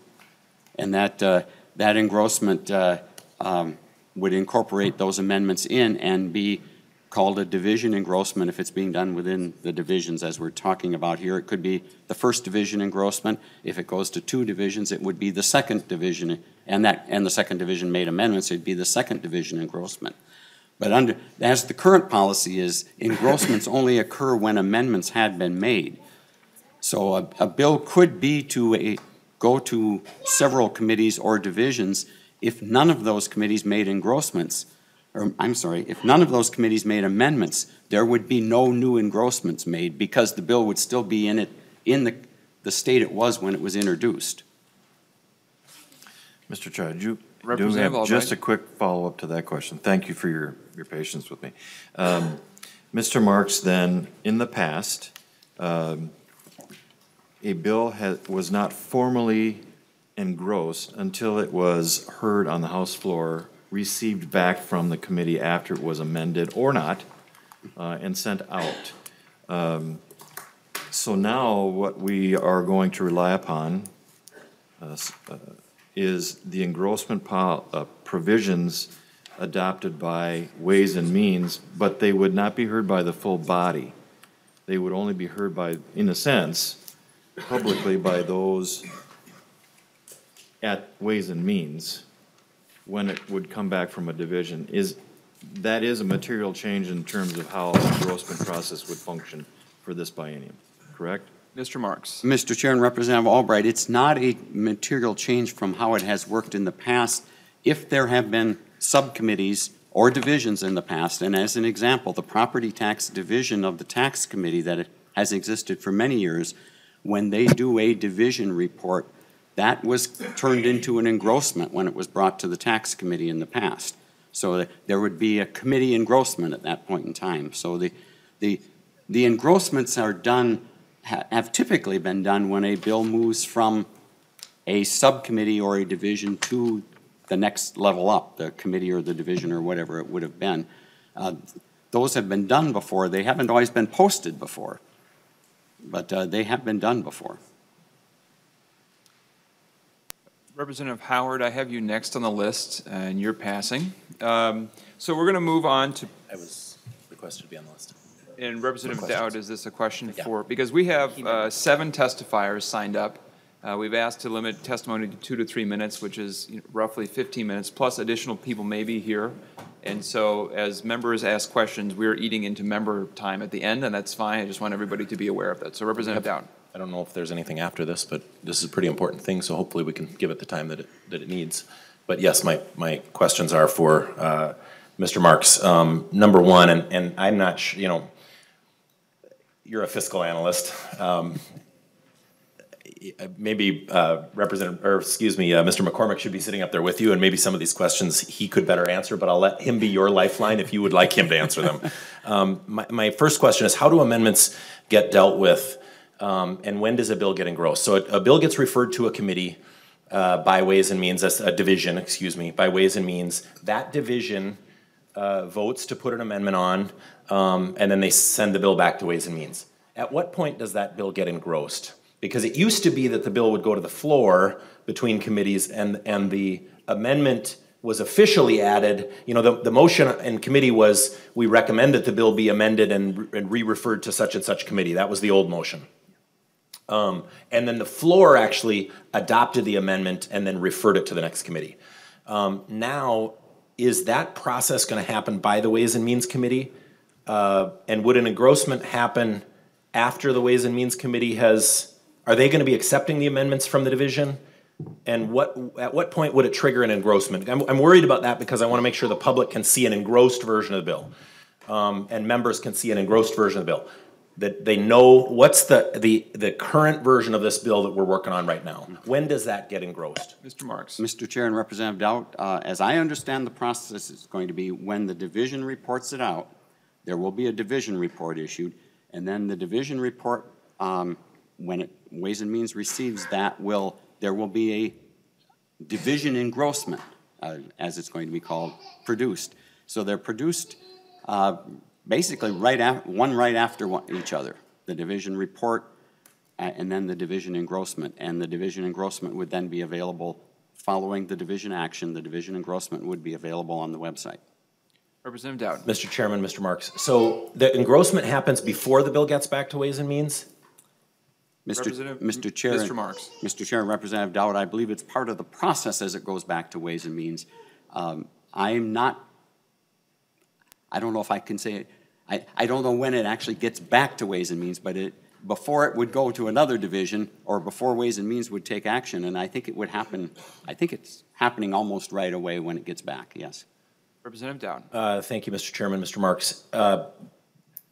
And that engrossment would incorporate those amendments in and be called a division engrossment if it's being done within the divisions as we're talking about here. It could be the first division engrossment. If it goes to 2 divisions, it would be the second division, and the second division made amendments, it'd be the second division engrossment. But as the current policy is, engrossments only occur when amendments had been made. So a bill could be go to several committees or divisions if none of those committees made engrossments. Or, I'm sorry, if none of those committees made amendments, there would be no new engrossments made because the bill would still be in the state it was when it was introduced. Mr. Chair, do Representative have just Albright. a quick follow-up to that question. Thank you for your patience with me. Mr. Marks, then, in the past, a bill was not formally engrossed until it was heard on the House floor, received back from the committee after it was amended or not, and sent out. So now what we are going to rely upon is the engrossment provisions adopted by Ways and Means, but they would not be heard by the full body. They would only be heard by, in a sense, publicly by those at Ways and Means when it would come back from a division. That is a material change in terms of how the engrossment process would function for this biennium, correct? Mr. Marks? Mr. Chair and Representative Albright, it's not a material change from how it has worked in the past. If there have been subcommittees or divisions in the past, and as an example, the property tax division of the tax committee that has existed for many years, when they do a division report, that was turned into an engrossment when it was brought to the tax committee in the past. So there would be a committee engrossment at that point in time. So the engrossements are done, have typically been done when a bill moves from a subcommittee or a division to the next level up, the committee or the division or whatever it would have been. Those have been done before. They haven't always been posted before, but they have been done before. Representative Howard, I have you next on the list, and you're passing. So we're going to move on to. I was requested to be on the list. And Representative Dowd, is this a question Yeah. for, because we have 7 testifiers signed up. We've asked to limit testimony to 2 to 3 minutes, which is roughly 15 minutes, plus additional people may be here. And so as members ask questions, we're eating into member time at the end, and that's fine. I just want everybody to be aware of that. So Representative Dowd. I don't know if there's anything after this, but this is a pretty important thing, so hopefully we can give it the time that it needs. But yes, my questions are for Mr. Marks. Number one, and I'm not sure, you're a fiscal analyst. Maybe Mr. McCormick should be sitting up there with you, and maybe some of these questions he could better answer, but I'll let him be your lifeline if you would like him to answer them. My first question is, how do amendments get dealt with, and when does a bill get engrossed? So a bill gets referred to a committee by Ways and Means, a division, by Ways and Means. That division votes to put an amendment on, and then they send the bill back to Ways and Means. At what point does that bill get engrossed? Because it used to be that the bill would go to the floor between committees and the amendment was officially added. The motion in committee was, we recommend that the bill be amended and re-referred to such and such committee. That was the old motion. And then the floor actually adopted the amendment and then referred it to the next committee. Now, is that process going to happen by the Ways and Means Committee? And would an engrossment happen after the Ways and Means Committee are they going to be accepting the amendments from the division? And at what point would it trigger an engrossment? I'm worried about that because I want to make sure the public can see an engrossed version of the bill. And members can see an engrossed version of the bill. That they know what's the current version of this bill that we're working on right now. When does that get engrossed? Mr. Marks. Mr. Chair and Representative Dowd, as I understand the process is going to be when the division reports it out, there will be a division report issued, and then the division report, when Ways and Means receives that, there will be a division engrossment, as it's going to be called, produced. So they're produced basically one right after each other. The division report and then the division engrossment. And the division engrossment would then be available following the division action. The division engrossment would be available on the website. Representative Dowd. Mr. Chairman, Mr. Marks. So the engrossment happens before the bill gets back to Ways and Means? Mr. Chair, Mr. Marks. Mr. Chair and Representative Dowd, I believe it's part of the process as it goes back to Ways and Means. I don't know if I can say, I don't know when it actually gets back to Ways and Means, but before it would go to another division or before Ways and Means would take action, and I think it would happen, I think it's happening almost right away when it gets back, yes. Representative Dowd. Thank you, Mr. Chairman, Mr. Marks.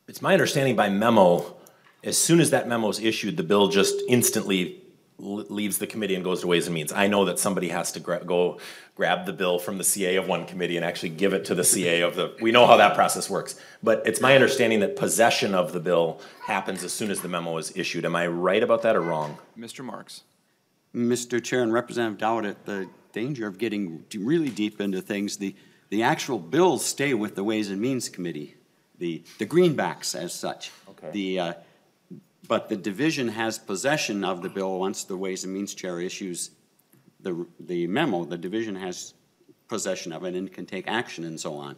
It's my understanding by memo, as soon as that memo is issued, the bill just instantly leaves the committee and goes to Ways and Means. I know that somebody has to go grab the bill from the CA of one committee and actually give it to the CA of the, we know how that process works. But it's my understanding that possession of the bill happens as soon as the memo is issued. Am I right about that or wrong? Mr. Marks. Mr. Chair and Representative Dowd, at the danger of getting really deep into things, the actual bills stay with the Ways and Means Committee, the greenbacks as such. Okay. But the division has possession of the bill once the Ways and Means Chair issues the memo. The division has possession of it and can take action and so on.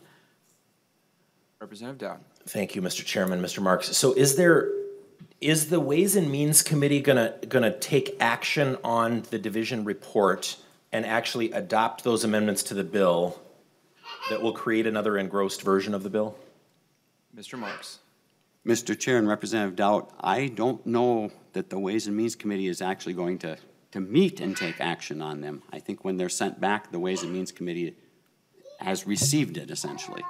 Representative Dowd. Thank you, Mr. Chairman, Mr. Marks. So is the Ways and Means Committee gonna take action on the division report and actually adopt those amendments to the bill that will create another engrossed version of the bill? Mr. Marks. Mr. Chair and Representative Dowd, I don't know that the Ways and Means Committee is actually going to meet and take action on them. I think when they're sent back, the Ways and Means Committee has received it essentially.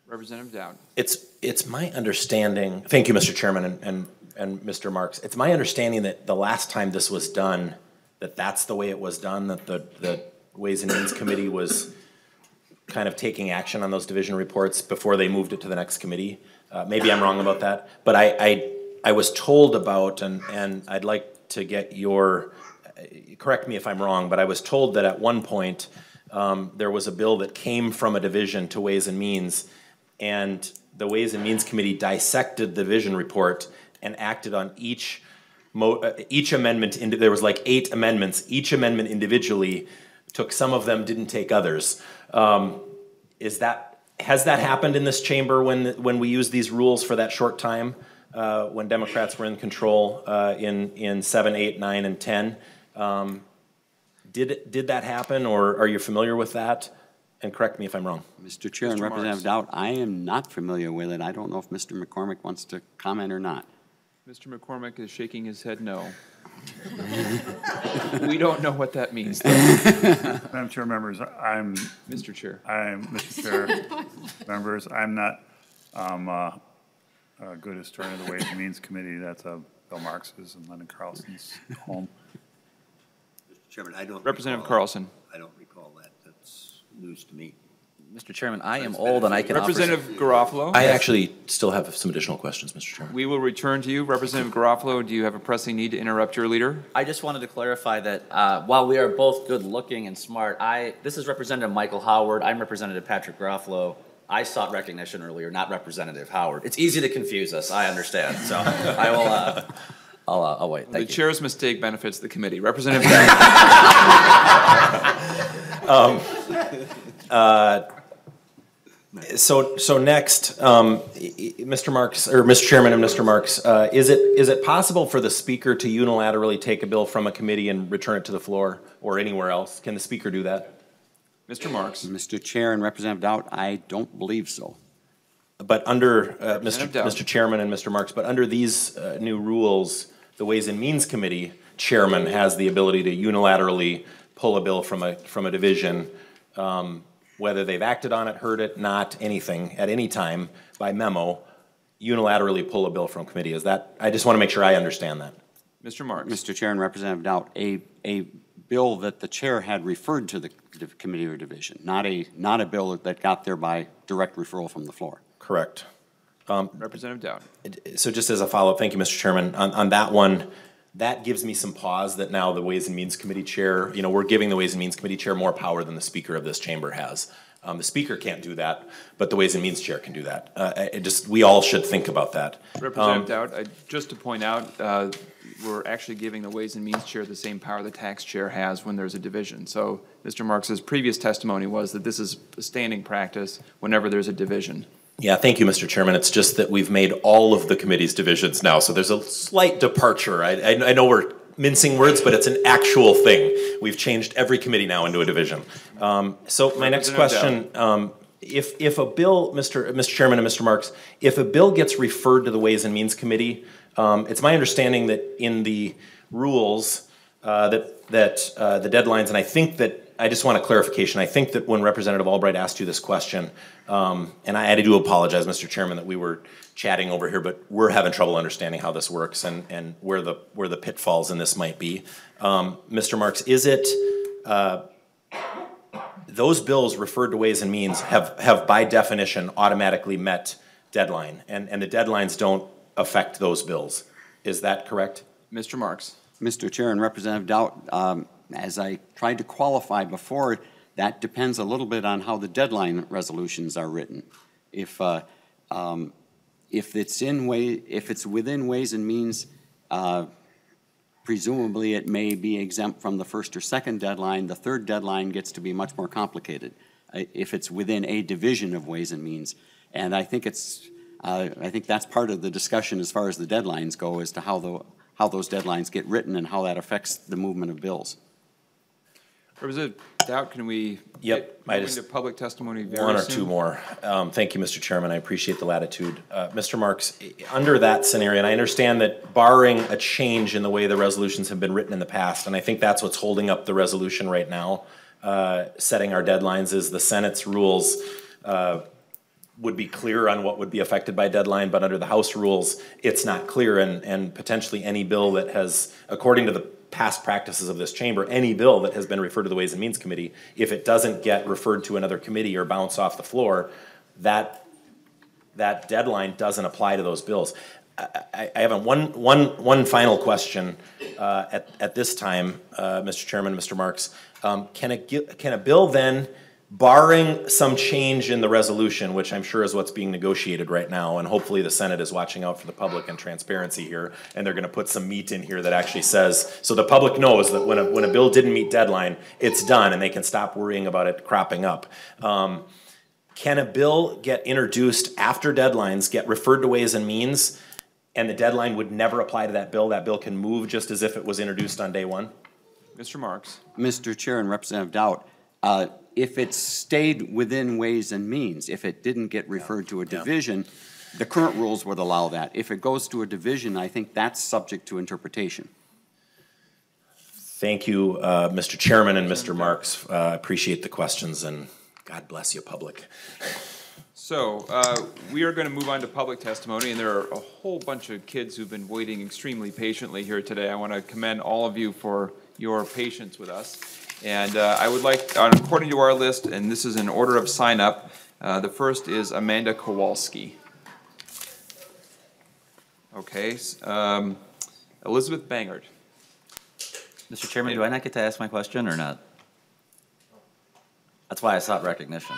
Representative Dowd. It's my understanding, thank you, Mr. Chairman and Mr. Marks. It's my understanding that the last time this was done, that's the way it was done, that the Ways and Means Committee was kind of taking action on those division reports before they moved it to the next committee. Maybe I'm wrong about that, but I was told about, and I'd like to get your, correct me if I'm wrong, but I was told that at one point there was a bill that came from a division to Ways and Means, and the Ways and Means Committee dissected the division report and acted on each amendment. There was like 8 amendments. Each amendment individually took some of them, didn't take others. Has that happened in this chamber when we use these rules for that short time, when Democrats were in control in 7, 8, 9, and 10? Did that happen, or are you familiar with that? And correct me if I'm wrong. Mr. Chair and Representative Dowd, I am not familiar with it. I don't know if Mr. McCormick wants to comment or not. Mr. McCormick is shaking his head no. We don't know what that means. Madam Chair, members, Mr. Chair. Mr. Chair, members, I'm not a good historian of the Ways and Means Committee. That's Bill Marx's and Lennon Carlson's home. Mr. Chairman, I don't. Representative Carlson. I don't recall that. That's news to me. Mr. Chairman, I am old and I can Representative Garofalo. I actually still have some additional questions, Mr. Chairman. We will return to you. Representative Garofalo, do you have a pressing need to interrupt your leader? I just wanted to clarify that while we are both good-looking and smart, this is Representative Michael Howard. I'm Representative Patrick Garofalo. I sought recognition earlier, not Representative Howard. It's easy to confuse us. I understand. So I will. I'll wait. Thank you. The chair's mistake benefits the committee. Representative. So next, Mr. Marks, or Mr. Chairman and Mr. Marks, is it possible for the speaker to unilaterally take a bill from a committee and return it to the floor or anywhere else? Can the speaker do that? Mr. Marks. Mr. Chair and Representative Dowd, I don't believe so. But under, Mr. Chairman and Mr. Marks, but under these new rules, the Ways and Means Committee chairman has the ability to unilaterally pull a bill from a division, whether they've acted on it, heard it, not anything, at any time, by memo, unilaterally pull a bill from committee. Is that, I just want to make sure I understand that. Mr. Marks. Mr. Chair and Representative Dowd, a bill that the chair had referred to the committee or division, not a bill that got there by direct referral from the floor. Correct. Representative Dowd. So just as a follow-up, thank you, Mr. Chairman, on that one, that gives me some pause that now the Ways and Means Committee chair, we're giving the Ways and Means Committee chair more power than the speaker of this chamber has. The speaker can't do that, but the Ways and Means chair can do that. We all should think about that. Representative Dowd, just to point out, we're actually giving the Ways and Means chair the same power the tax chair has when there's a division. So Mr. Marks's previous testimony was that this is a standing practice whenever there's a division. Yeah, thank you, Mr. Chairman. It's just that we've made all of the committee's divisions now, so there's a slight departure. I know we're mincing words, but it's an actual thing. We've changed every committee now into a division. So my next question, if a bill, Mr. Chairman and Mr. Marks, if a bill gets referred to the Ways and Means Committee, it's my understanding that in the rules that the deadlines, and I think that, I just want a clarification. I think that when Representative Albright asked you this question, and I do apologize, Mr. Chairman, that we were chatting over here, but we're having trouble understanding how this works and where the pitfalls in this might be. Mr. Marks, is it those bills referred to Ways and Means have by definition automatically met deadline, and the deadlines don't affect those bills? Is that correct? Mr. Marks. Mr. Chair and Representative Dowd, as I tried to qualify before, that depends a little bit on how the deadline resolutions are written. If If it's within Ways and Means, presumably it may be exempt from the first or second deadline. The third deadline gets to be much more complicated if it's within a division of Ways and Means. And I think I think that's part of the discussion as far as the deadlines go, as to how those deadlines get written and how that affects the movement of bills. Representative Doubt, can we Yep, get into public testimony very soon? One or two more. Thank you, Mr. Chairman. I appreciate the latitude. Mr. Marks, under that scenario, and I understand that barring a change in the way the resolutions have been written in the past, and I think that's what's holding up the resolution right now, setting our deadlines, is the Senate's rules would be clear on what would be affected by deadline, but under the House rules, it's not clear, and potentially any bill that has, according to the past practices of this chamber, any bill that has been referred to the Ways and Means Committee, if it doesn't get referred to another committee or bounce off the floor, that deadline doesn't apply to those bills. I have one final question at this time, Mr. Chairman, Mr. Marks. Can a bill then, barring some change in the resolution, which I'm sure is what's being negotiated right now, and hopefully the Senate is watching out for the public and transparency here, and they're going to put some meat in here that actually says, so the public knows that when a bill didn't meet deadline, it's done, and they can stop worrying about it cropping up. Can a bill get introduced after deadlines, get referred to Ways and Means, and the deadline would never apply to that bill? That bill can move just as if it was introduced on day one? Mr. Marks. Mr. Chair and Representative Doubt, if it stayed within Ways and Means, if it didn't get referred to a division, the current rules would allow that. If it goes to a division, I think that's subject to interpretation. Thank you, Mr. Chairman and Mr. Marks. Appreciate the questions, and God bless you, public. So we are going to move on to public testimony, and there are a whole bunch of kids who've been waiting extremely patiently here today. I want to commend all of you for your patience with us. And I would like, according to our list, and this is in order of sign up, the first is Amanda Kowalski. Okay, Elizabeth Bangard. Mr. Chairman, do I not get to ask my question or not? That's why I sought recognition.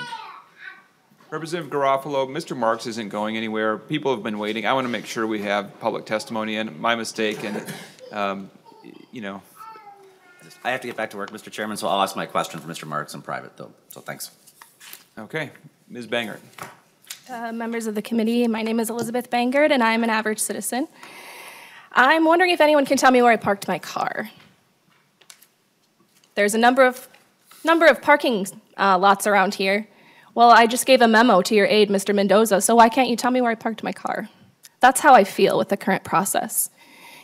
Representative Garofalo, Mr. Marks isn't going anywhere. People have been waiting. I want to make sure we have public testimony, and my mistake, and, you know. I have to get back to work, Mr. Chairman, so I'll ask my question for Mr. Marks in private, though. So thanks. Okay, Ms. Bangard. Members of the committee, my name is Elizabeth Bangard, and I'm an average citizen. I'm wondering if anyone can tell me where I parked my car. There's a number of parking lots around here. Well, I just gave a memo to your aide, Mr. Mendoza, so why can't you tell me where I parked my car? That's how I feel with the current process.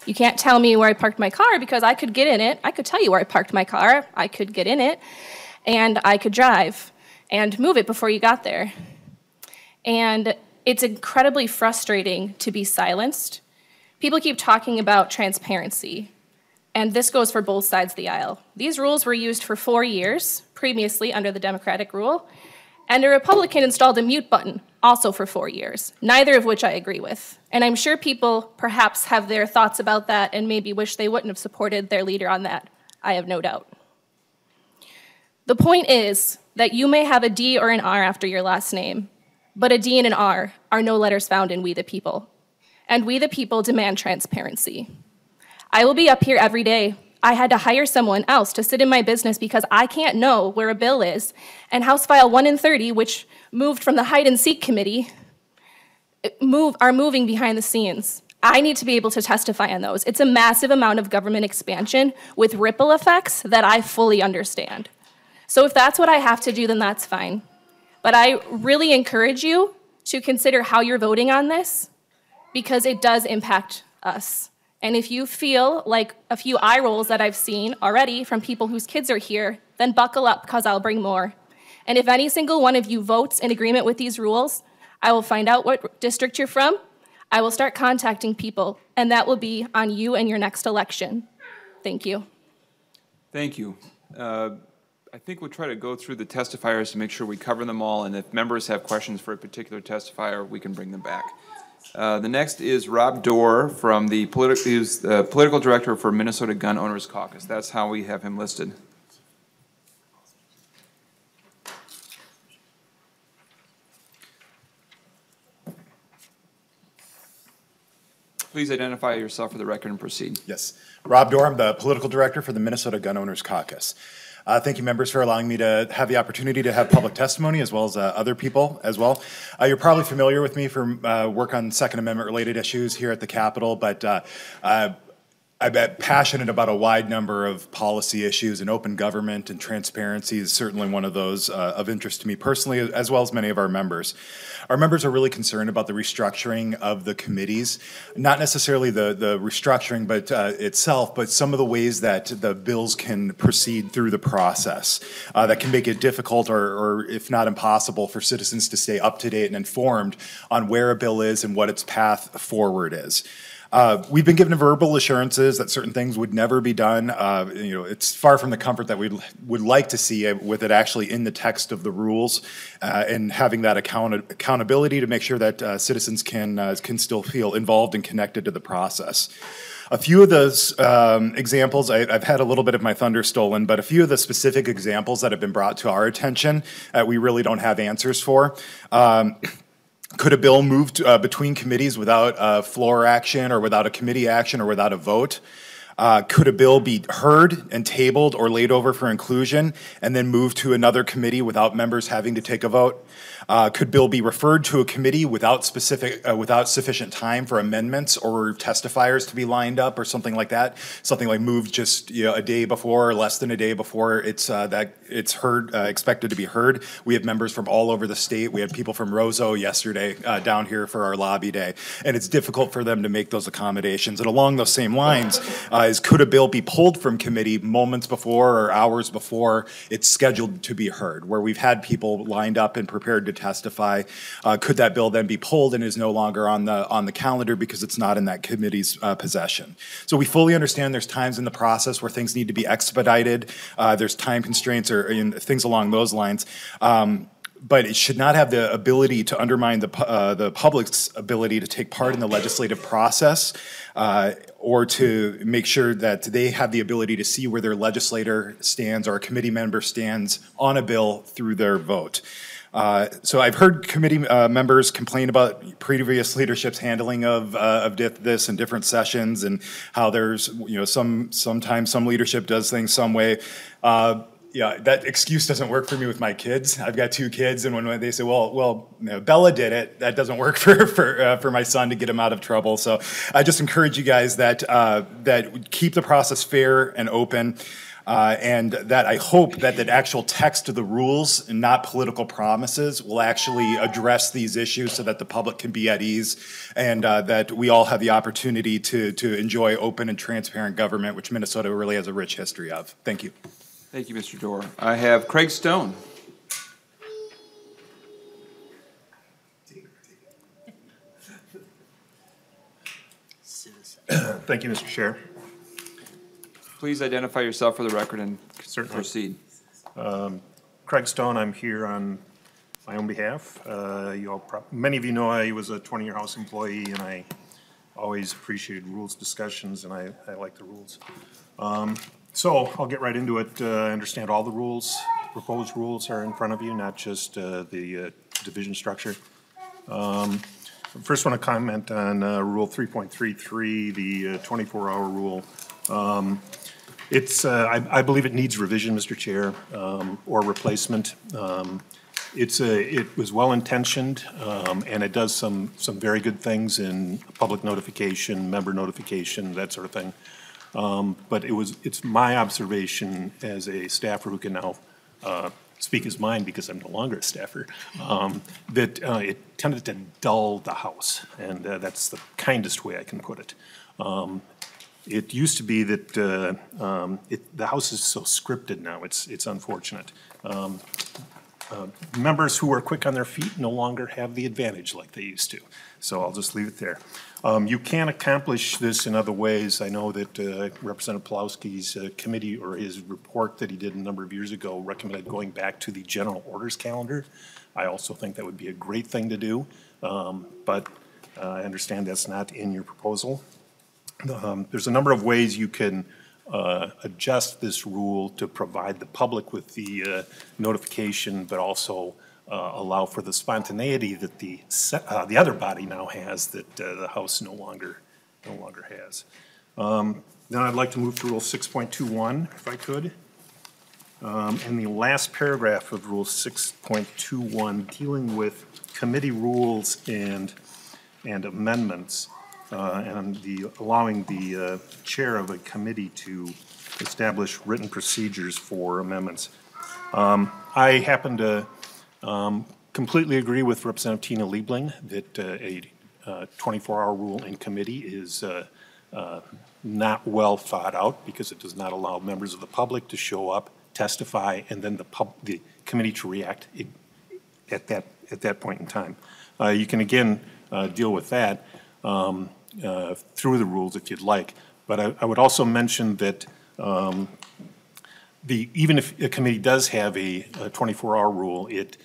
You can't tell me where I parked my car because I could get in it. I could tell you where I parked my car. I could get in it, and I could drive and move it before you got there. And it's incredibly frustrating to be silenced. People keep talking about transparency, and this goes for both sides of the aisle. These rules were used for 4 years previously under the Democratic rule, and a Republican installed a mute button also for 4 years, neither of which I agree with. And I'm sure people perhaps have their thoughts about that and maybe wish they wouldn't have supported their leader on that. I have no doubt. The point is that you may have a D or an R after your last name, but a D and an R are no letters found in We the People. And We the People demand transparency. I will be up here every day. I had to hire someone else to sit in my business because I can't know where a bill is. And House File 1 and 30, which moved from the Hide and Seek Committee, are moving behind the scenes. I need to be able to testify on those. It's a massive amount of government expansion with ripple effects that I fully understand. So if that's what I have to do, then that's fine. But I really encourage you to consider how you're voting on this because it does impact us. And if you feel like a few eye rolls that I've seen already from people whose kids are here, then buckle up because I'll bring more. And if any single one of you votes in agreement with these rules, I will find out what district you're from, I will start contacting people, and that will be on you and your next election. Thank you. Thank you. I think we'll try to go through the testifiers to make sure we cover them all, and if members have questions for a particular testifier, we can bring them back. The next is Rob Dorr from the political director for Minnesota Gun Owners Caucus. That's how we have him listed. Please identify yourself for the record and proceed. Yes. Rob Dorr, I'm the political director for the Minnesota Gun Owners Caucus. Thank you, members, for allowing me to have the opportunity to have public testimony, as well as other people as well. You're probably familiar with me from work on Second Amendment-related issues here at the Capitol, but I'm passionate about a wide number of policy issues, and open government and transparency is certainly one of those of interest to me personally, as well as many of our members. Our members are really concerned about the restructuring of the committees, not necessarily the restructuring but itself, but some of the ways that the bills can proceed through the process that can make it difficult or if not impossible for citizens to stay up to date and informed on where a bill is and what its path forward is. We've been given verbal assurances that certain things would never be done. It's far from the comfort that we would like to see with it actually in the text of the rules and having that accountability to make sure that citizens can still feel involved and connected to the process. A few of those examples, I've had a little bit of my thunder stolen, but a few of the specific examples that have been brought to our attention we really don't have answers for. Could a bill move between committees without floor action or without a committee action or without a vote? Could a bill be heard and tabled or laid over for inclusion and then move to another committee without members having to take a vote? Could bill be referred to a committee without sufficient time for amendments or testifiers to be lined up or something like that? Something like moved just a day before or less than a day before it's expected to be heard. We have members from all over the state. We had people from Roseau yesterday down here for our lobby day, and it's difficult for them to make those accommodations. And along those same lines is could a bill be pulled from committee moments before or hours before it's scheduled to be heard, where we've had people lined up and prepared to testify? Could that bill then be pulled and is no longer on the calendar because it's not in that committee's possession? So we fully understand there's times in the process where things need to be expedited. There's time constraints or things along those lines. But it should not have the ability to undermine the public's ability to take part in the legislative process or to make sure that they have the ability to see where their legislator stands or a committee member stands on a bill through their vote. So I've heard committee members complain about previous leadership's handling of this in different sessions and how there's, sometimes some leadership does things some way. Yeah, that excuse doesn't work for me with my kids. I've got 2 kids, and when they say, well, Bella did it, that doesn't work for my son to get him out of trouble. So I just encourage you guys that keep the process fair and open. And that I hope that the actual text of the rules and not political promises will actually address these issues so that the public can be at ease and that we all have the opportunity to enjoy open and transparent government, which Minnesota really has a rich history of. Thank you. Thank you, Mr. Dorr. I have Craig Stone. Thank you, Mr. Chair. Please identify yourself for the record and Certainly. proceed. Craig Stone, I'm here on my own behalf. Many of you know I was a 20-year House employee, and I always appreciated rules discussions, and I like the rules. So I'll get right into it. I understand all the rules, proposed rules are in front of you, not just the division structure. First, want to comment on Rule 3.33, the 24-hour rule. I believe it needs revision, Mr. Chair, or replacement. It was well-intentioned, and it does some very good things in public notification, member notification, that sort of thing. But it's my observation as a staffer who can now speak his mind because I'm no longer a staffer, that it tended to dull the House, and that's the kindest way I can put it. It used to be that the House is so scripted now, it's unfortunate. Members who are quick on their feet no longer have the advantage like they used to. So I'll just leave it there. You can accomplish this in other ways. I know that Representative Pulowski's committee or his report that he did a number of years ago recommended going back to the general orders calendar. I also think that would be a great thing to do, but I understand that's not in your proposal. There's a number of ways you can adjust this rule to provide the public with the notification, but also allow for the spontaneity that the other body now has that the House no longer no longer has. Then I'd like to move to Rule 6.21, if I could. And the last paragraph of Rule 6.21, dealing with committee rules and amendments, and allowing the chair of a committee to establish written procedures for amendments. I happen to completely agree with Representative Tina Liebling that a 24-hour rule in committee is not well thought out because it does not allow members of the public to show up, testify, and then the committee to react at that point in time. You can again deal with that through the rules if you'd like, but I would also mention that even if a committee does have a 24-hour rule, it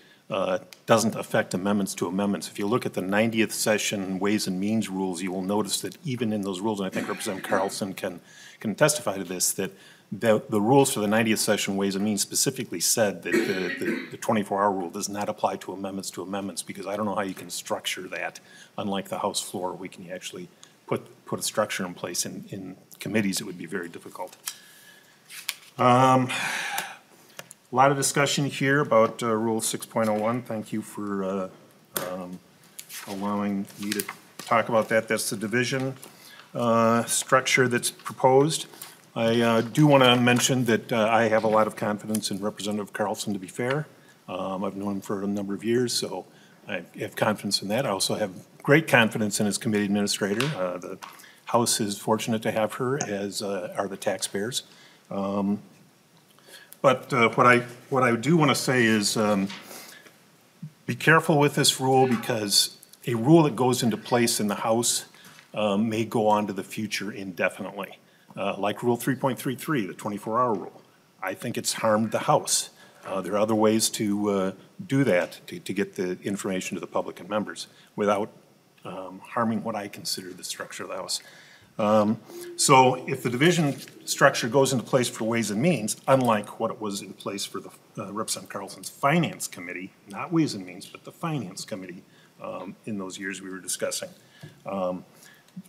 doesn't affect amendments to amendments. If you look at the 90th session Ways and Means rules, you will notice that even in those rules, and I think Representative Carlson can testify to this, that the rules for the 90th session Ways and Means specifically said that the 24-hour rule does not apply to amendments because I don't know how you can structure that. Unlike the House floor, we can actually put a structure in place in committees. It would be very difficult. A lot of discussion here about Rule 6.01. Thank you for allowing me to talk about that. That's the division structure that's proposed. I do want to mention that I have a lot of confidence in Representative Carlson, to be fair. I've known him for a number of years, so I have confidence in that. I also have great confidence in his committee administrator. The House is fortunate to have her, as are the taxpayers. But what I do want to say is be careful with this rule because a rule that goes into place in the House may go on to the future indefinitely. Like Rule 3.33, the 24-hour rule. I think it's harmed the House. There are other ways to do that, to get the information to the public and members without harming what I consider the structure of the House. So if the division structure goes into place for Ways and Means, unlike what it was in place for the Representative Carlson's Finance Committee, not Ways and Means, but the Finance Committee in those years we were discussing,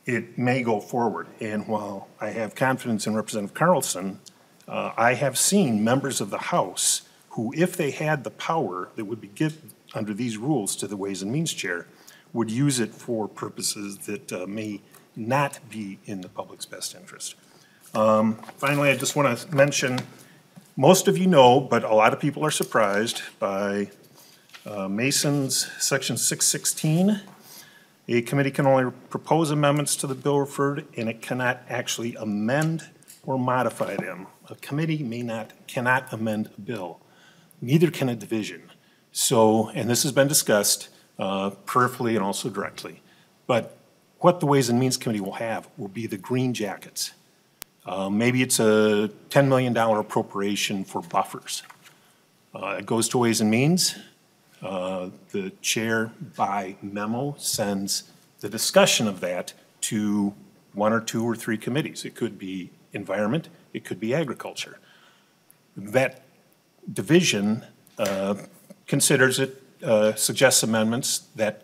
it may go forward. And while I have confidence in Representative Carlson, I have seen members of the House who, if they had the power that would be given under these rules to the Ways and Means Chair, would use it for purposes that may not be in the public's best interest. Finally, I just want to mention, most of you know, but a lot of people are surprised by Mason's Section 616. A committee can only propose amendments to the bill referred, and it cannot actually amend or modify them. A committee cannot amend a bill. Neither can a division. So, and this has been discussed peripherally and also directly, but what the Ways and Means Committee will have will be the green jackets. Maybe it's a $10 million appropriation for buffers. It goes to Ways and Means. The chair by memo sends the discussion of that to 1 or 2 or 3 committees. It could be environment, it could be agriculture. That division considers it, suggests amendments. That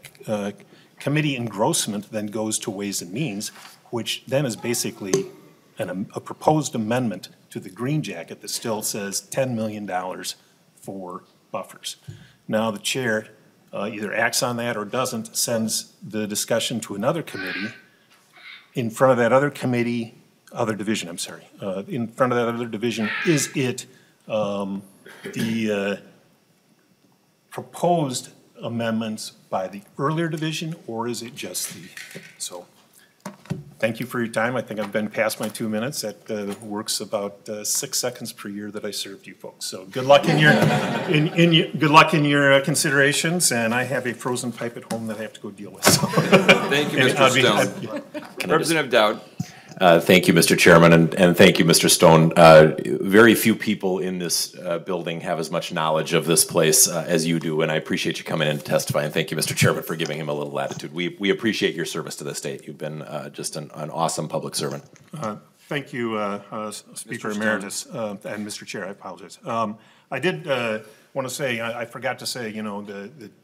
committee engrossment then goes to Ways and Means, which then is basically a proposed amendment to the green jacket that still says $10 million for buffers. Now the chair either acts on that or doesn't, sends the discussion to another committee. In front of that other committee, in front of that other division, is it the proposed amendments by the earlier division, or is it just so thank you for your time. I think I've been past my 2 minutes. That works about 6 seconds per year that I served you folks. So good luck in your good luck in your considerations. And I have a frozen pipe at home that I have to go deal with. So. Thank you, Mr. Stone. Representative Dowd. Thank you, Mr. Chairman, and thank you, Mr. Stone. Very few people in this building have as much knowledge of this place as you do, and I appreciate you coming in to testify. And thank you, Mr. Chairman, for giving him a little latitude. We appreciate your service to the state. You've been just an awesome public servant. Thank you, Speaker Emeritus, and Mr. Chair. I apologize. I did want to say, I forgot to say, you know,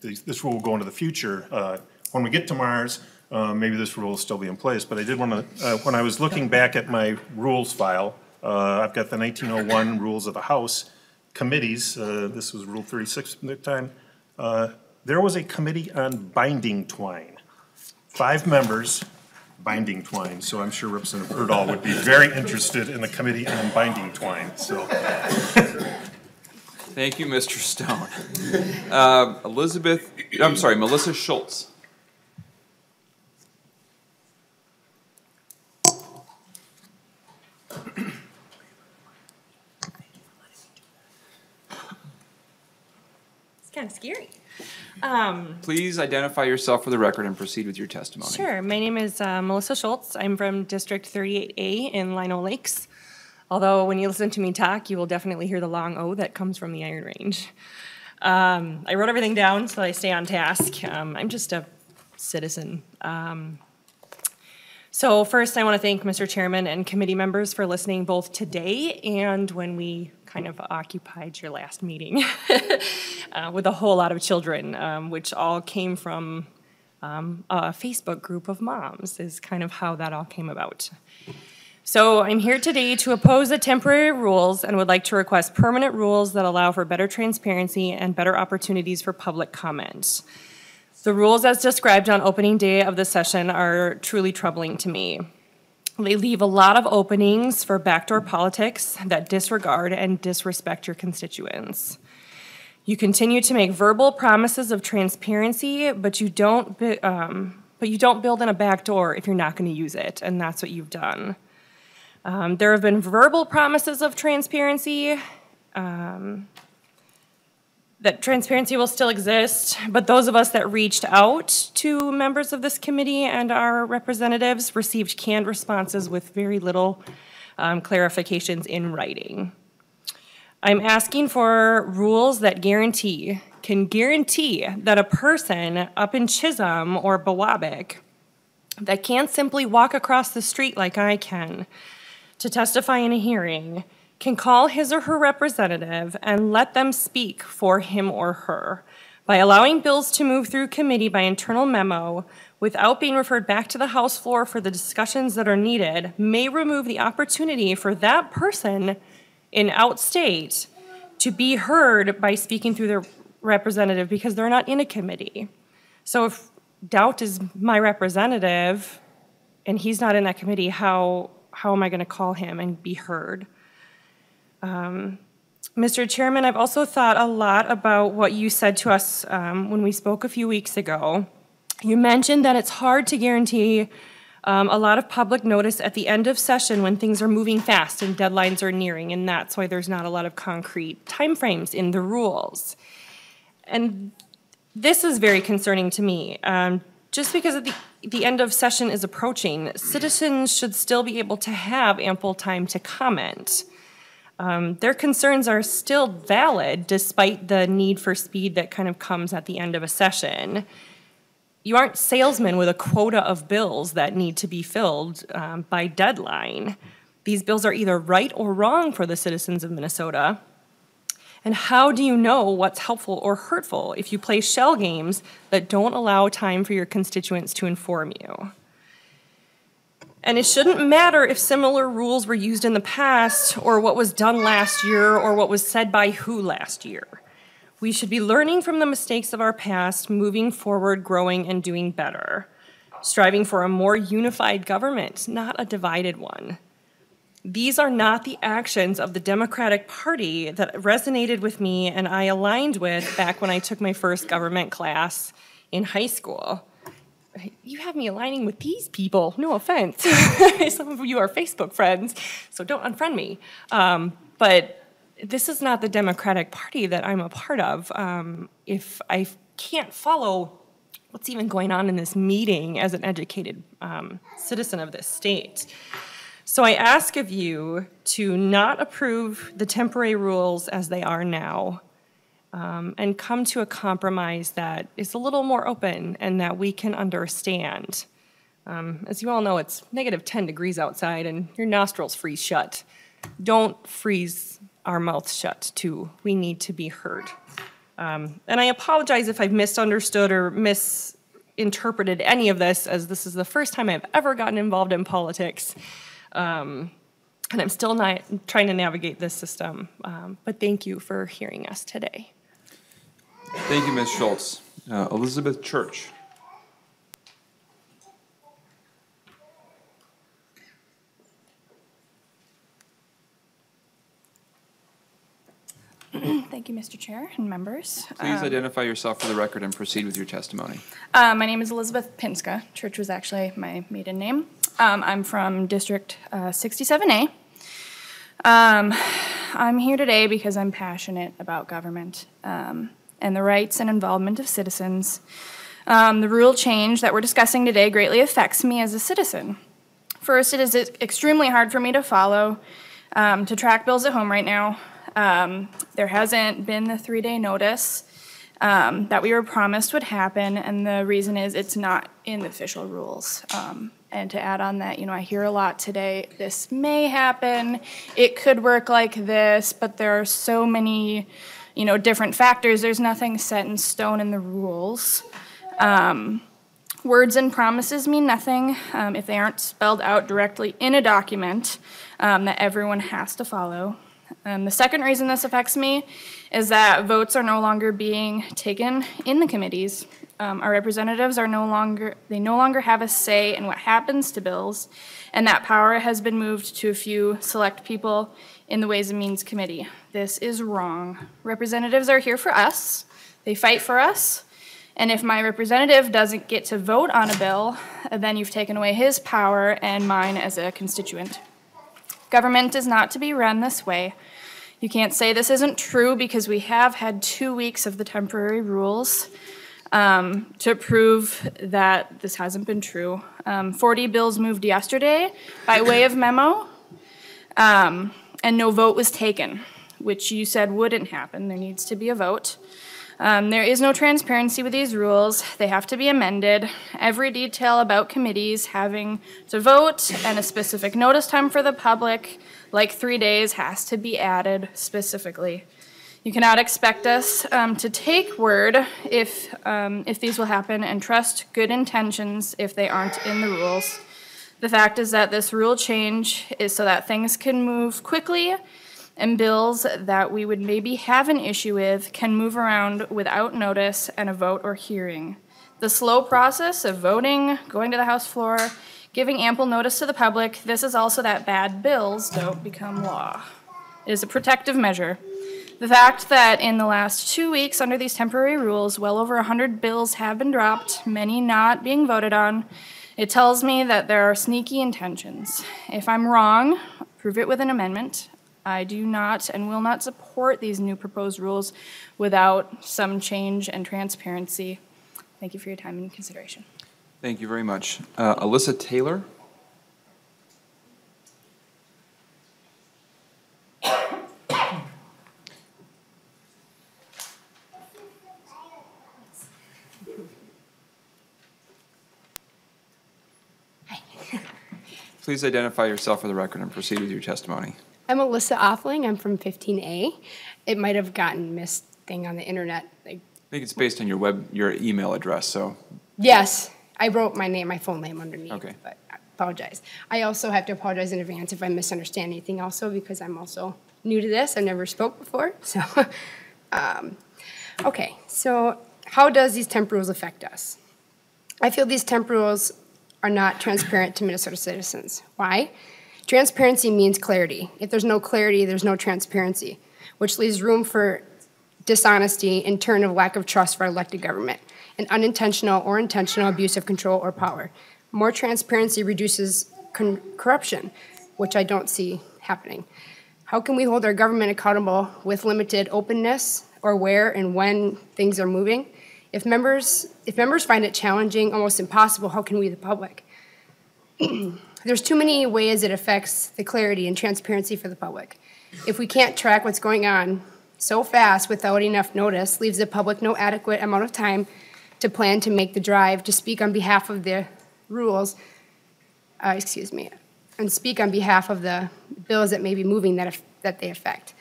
this rule will go into the future. When we get to Mars, maybe this rule will still be in place, but I did want to, when I was looking back at my rules file, I've got the 1901 Rules of the House committees. This was Rule 36 at the time. There was a committee on binding twine. 5 members, binding twine. So I'm sure Representative Erdahl would be very interested in the committee on binding twine, so. Thank you, Mr. Stone. Melissa Schultz. It's kind of scary. Please identify yourself for the record and proceed with your testimony. Sure. My name is Melissa Schultz. I'm from District 38A in Lino Lakes. Although when you listen to me talk, you will definitely hear the long O that comes from the Iron Range. I wrote everything down so that I stay on task. I'm just a citizen. So first, I want to thank Mr. Chairman and committee members for listening both today and when we kind of occupied your last meeting with a whole lot of children, which all came from a Facebook group of moms is kind of how that all came about. So I'm here today to oppose the temporary rules and would like to request permanent rules that allow for better transparency and better opportunities for public comment. The rules as described on opening day of the session are truly troubling to me. They leave a lot of openings for backdoor politics that disregard and disrespect your constituents. You continue to make verbal promises of transparency, but you don't build in a backdoor if you're not going to use it, and that's what you've done. There have been verbal promises of transparency, that transparency will still exist, but those of us that reached out to members of this committee and our representatives received canned responses with very little clarifications in writing. I'm asking for rules that can guarantee that a person up in Chisholm or Bewabic that can't simply walk across the street like I can to testify in a hearing can call his or her representative and let them speak for him or her. By allowing bills to move through committee by internal memo without being referred back to the House floor for the discussions that are needed may remove the opportunity for that person in outstate to be heard by speaking through their representative because they're not in a committee. So if Doubt is my representative and he's not in that committee, how am I going to call him and be heard? Mr. Chairman, I've also thought a lot about what you said to us when we spoke a few weeks ago. You mentioned that it's hard to guarantee a lot of public notice at the end of session when things are moving fast and deadlines are nearing, and that's why there's not a lot of concrete timeframes in the rules. And this is very concerning to me. Just because the end of session is approaching, citizens should still be able to have ample time to comment. Their concerns are still valid despite the need for speed that kind of comes at the end of a session. You aren't salesmen with a quota of bills that need to be filled by deadline. These bills are either right or wrong for the citizens of Minnesota. And how do you know what's helpful or hurtful if you play shell games that don't allow time for your constituents to inform you? And it shouldn't matter if similar rules were used in the past or what was done last year or what was said by who last year. We should be learning from the mistakes of our past, moving forward, growing, and doing better, striving for a more unified government, not a divided one. These are not the actions of the Democratic Party that resonated with me and I aligned with back when I took my first government class in high school. You have me aligning with these people, no offense. Some of you are Facebook friends, so don't unfriend me. But this is not the Democratic Party that I'm a part of. If I can't follow what's even going on in this meeting as an educated citizen of this state. So I ask of you to not approve the temporary rules as they are now, and come to a compromise that is a little more open and that we can understand. As you all know, it's negative 10 degrees outside and your nostrils freeze shut. Don't freeze our mouths shut, too. We need to be heard. And I apologize if I've misunderstood or interpreted any of this, as this is the first time I've ever gotten involved in politics. And I'm still not trying to navigate this system. But thank you for hearing us today. Thank you, Ms. Schultz. Elizabeth Church. Thank you, Mr. Chair and members. Please identify yourself for the record and proceed with your testimony. My name is Elizabeth Pinska. Church was actually my maiden name. I'm from District 67A. I'm here today because I'm passionate about government and the rights and involvement of citizens. The rule change that we're discussing today greatly affects me as a citizen. First, it is extremely hard for me to follow, to track bills at home right now. There hasn't been the 3-day notice that we were promised would happen, and the reason is it's not in the official rules. And to add on that, I hear a lot today, this may happen, it could work like this, but there are so many, different factors. There's nothing set in stone in the rules. Words and promises mean nothing if they aren't spelled out directly in a document that everyone has to follow. The second reason this affects me is that votes are no longer being taken in the committees. Our representatives no longer have a say in what happens to bills, and that power has been moved to a few select people in the Ways and Means Committee. This is wrong. Representatives are here for us. They fight for us. And if my representative doesn't get to vote on a bill, then you've taken away his power and mine as a constituent. Government is not to be run this way. You can't say this isn't true because we have had 2 weeks of the temporary rules to prove that this hasn't been true. 40 bills moved yesterday by way of memo, and no vote was taken, which you said wouldn't happen. There needs to be a vote. There is no transparency with these rules. They have to be amended. Every detail about committees having to vote and a specific notice time for the public, like 3 days, has to be added specifically. You cannot expect us to take word if these will happen and trust good intentions if they aren't in the rules. The fact is that this rule change is so that things can move quickly, and bills that we would maybe have an issue with can move around without notice and a vote or hearing. The slow process of voting, going to the House floor, giving ample notice to the public, this is also that bad bills don't become law. It is a protective measure. The fact that in the last 2 weeks under these temporary rules, well over 100 bills have been dropped, many not being voted on, it tells me that there are sneaky intentions. If I'm wrong, prove it with an amendment. I do not and will not support these new proposed rules without some change and transparency. Thank you for your time and consideration. Thank you very much. Alyssa Taylor. Please identify yourself for the record and proceed with your testimony. I'm Alyssa Offling. I'm from 15A. It might have gotten missed thing on the internet. I think it's based on your email address, so. Yes, I wrote my full name underneath. Okay. But I apologize. I also have to apologize in advance if I misunderstand anything also, because I'm also new to this. I've never spoke before. So, okay. So how does these temp rules affect us? I feel these temp rules are not transparent to Minnesota citizens. Why? Transparency means clarity. If there's no clarity, there's no transparency, which leaves room for dishonesty, in turn of lack of trust for elected government, and unintentional or intentional abuse of control or power. More transparency reduces corruption, which I don't see happening. How can we hold our government accountable with limited openness or where and when things are moving? If members find it challenging, almost impossible, how can we, the public? There's too many ways it affects the clarity and transparency for the public. If we can't track what's going on so fast without enough notice, leaves the public no adequate amount of time to plan to make the drive, to speak on behalf of the rules, and speak on behalf of the bills that may be moving that they affect.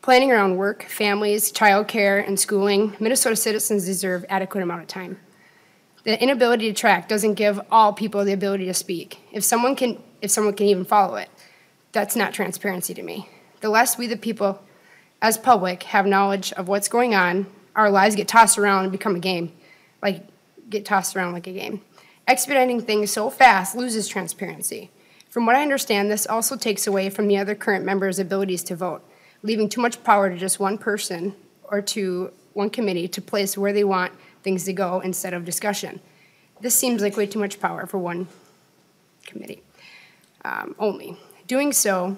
Planning around work, families, childcare, and schooling, Minnesota citizens deserve adequate amount of time. The inability to track doesn't give all people the ability to speak. If someone can even follow it, that's not transparency to me. The less we, the people, as public, have knowledge of what's going on, our lives get tossed around and become a game, get tossed around like a game. Expediting things so fast loses transparency. From what I understand, this also takes away from the other current members' abilities to vote, leaving too much power to just one person or to one committee to place where they want things to go instead of discussion. This seems like way too much power for one committee only. Doing so,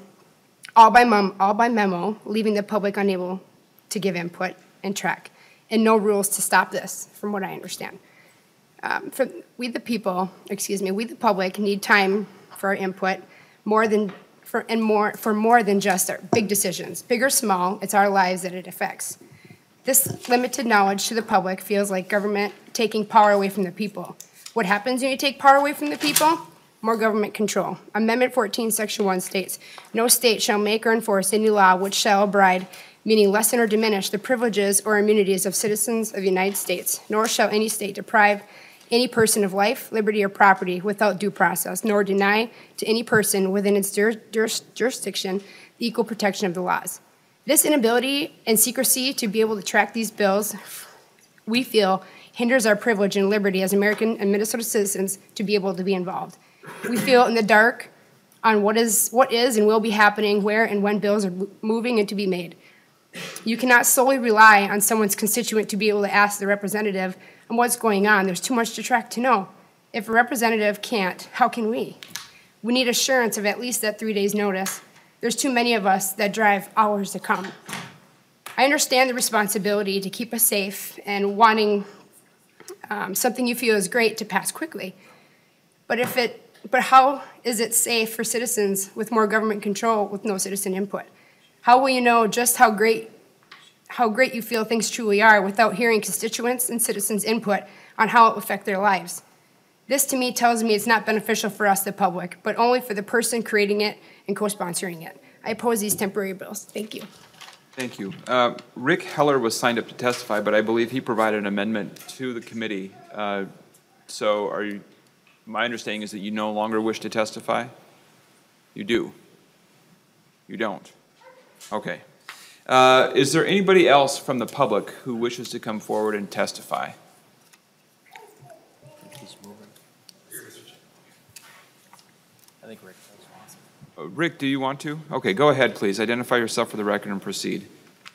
all by memo, leaving the public unable to give input and track, and no rules to stop this, from what I understand. We the public need time for our input for more than just our big decisions. Big or small, it's our lives that it affects. This limited knowledge to the public feels like government taking power away from the people. What happens when you take power away from the people? More government control. Amendment 14, Section 1 states, no state shall make or enforce any law which shall abide, meaning lessen or diminish the privileges or immunities of citizens of the United States, nor shall any state deprive any person of life, liberty, or property without due process, nor deny to any person within its jurisdiction the equal protection of the laws. This inability and secrecy to be able to track these bills, we feel, hinders our privilege and liberty as American and Minnesota citizens to be able to be involved. We feel in the dark on what is and will be happening, where and when bills are moving and to be made. You cannot solely rely on someone's constituent to be able to ask the representative on what's going on. There's too much to track to know. If a representative can't, how can we? We need assurance of at least that 3 days' notice. There's too many of us that drive hours to come. I understand the responsibility to keep us safe and wanting something you feel is great to pass quickly. But how is it safe for citizens with more government control with no citizen input? How will you know just how great you feel things truly are without hearing constituents and citizens' input on how it will affect their lives? This to me tells me it's not beneficial for us, the public, but only for the person creating it and co-sponsoring it. I oppose these temporary bills. Thank you. Thank you. Rick Heller was signed up to testify, but I believe he provided an amendment to the committee. My understanding is that you no longer wish to testify? You do? You don't? Okay. Is there anybody else from the public who wishes to come forward and testify? I think Rick. Rick, do you want to? Okay, go ahead, please. Identify yourself for the record and proceed.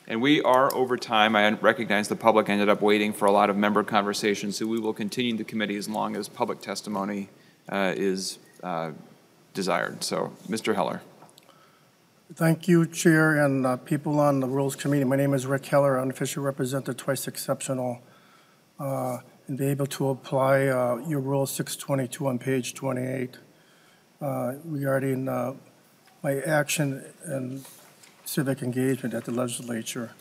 And we are over time. I recognize the public ended up waiting for a lot of member conversations, so we will continue the committee as long as public testimony is desired. So, Mr. Heller. Thank you, Chair, and people on the Rules Committee. My name is Rick Heller, unofficial representative, twice exceptional, and be able to apply your Rule 622 on page 28 regarding my action and civic engagement at the legislature.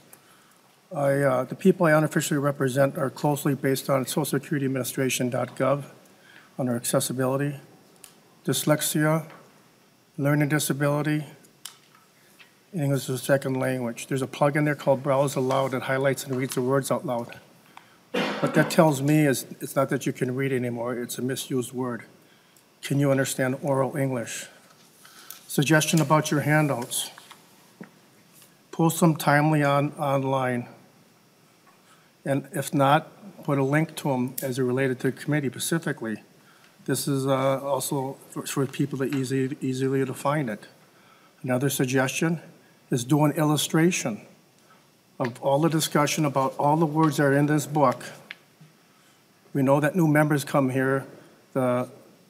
The people I unofficially represent are closely based on socialsecurityadministration.gov under accessibility, dyslexia, learning disability, English as a second language. There's a plug-in there called Browse Aloud that highlights and reads the words out loud. What that tells me is it's not that you can read anymore, it's a misused word. Can you understand oral English? Suggestion about your handouts. Post them timely online. And if not, put a link to them as they're related to the committee specifically. This is also for people to easily to find it. Another suggestion is do an illustration of all the discussion about all the words that are in this book. We know that new members come here. The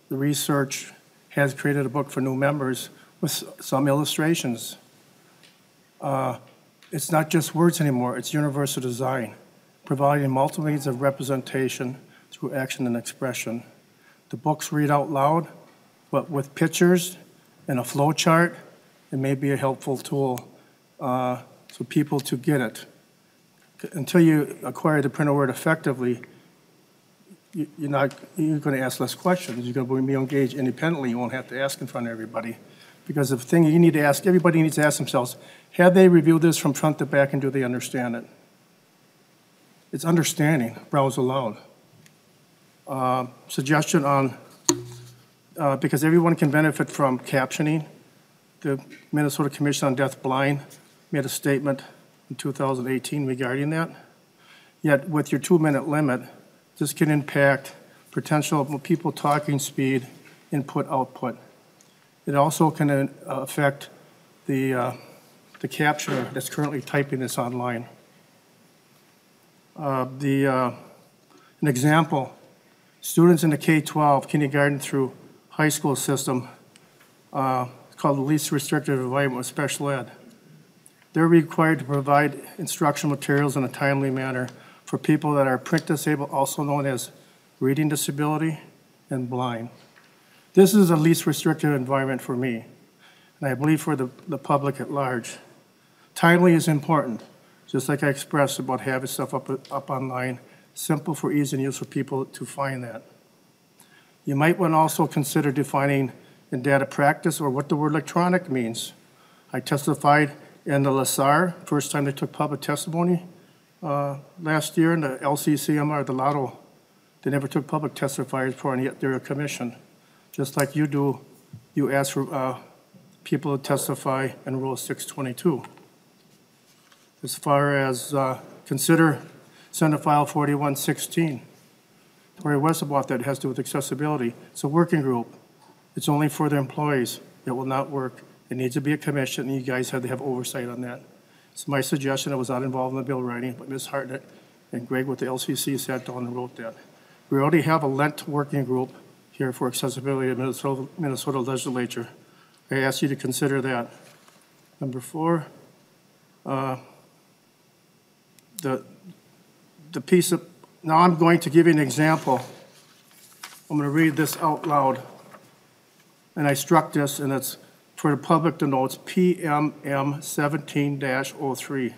research has created a book for new members with some illustrations. It's not just words anymore, it's universal design, providing multiple means of representation through action and expression. The books read out loud, but with pictures and a flow chart, it may be a helpful tool for people to get it. Until you acquire the printed word effectively, you're going to ask less questions. You're going to be engaged independently. You won't have to ask in front of everybody. Because the thing you need to ask, everybody needs to ask themselves, have they reviewed this from front to back and do they understand it? It's understanding, browse aloud. Suggestion on, because everyone can benefit from captioning, the Minnesota Commission on Deaf Blind made a statement in 2018 regarding that. Yet with your 2-minute limit, this can impact potential people talking speed, input, output. It also can affect the captioner that's currently typing this online. An example, students in the K-12, kindergarten through high school system, it's called the least restrictive environment with special ed. They're required to provide instructional materials in a timely manner for people that are print disabled, also known as reading disability and blind. This is the least restrictive environment for me, and I believe for the public at large. Timely is important, just like I expressed about having stuff up online, simple for ease and use for people to find that. You might want to also consider defining in data practice or what the word electronic means. I testified in the LaSAR, first time they took public testimony last year, in the LCCMR, the Lotto. They never took public testifiers before, and yet they're a commission. Just like you do, you ask for people to testify in Rule 622. As far as consider Senate File 4116. Tori West about that, it has to do with accessibility. It's a working group. It's only for the employees. It will not work. It needs to be a commission, and you guys have to have oversight on that. It's my suggestion. I was not involved in the bill writing, but Ms. Hartnett and Greg with the LCC sat down and wrote that. We already have a Lent working group here for accessibility in the Minnesota legislature. I ask you to consider that. Number 4, the piece of, now I'm going to give you an example. I'm going to read this out loud. And I struck this, and it's for the public to know, it's PMM 17-03.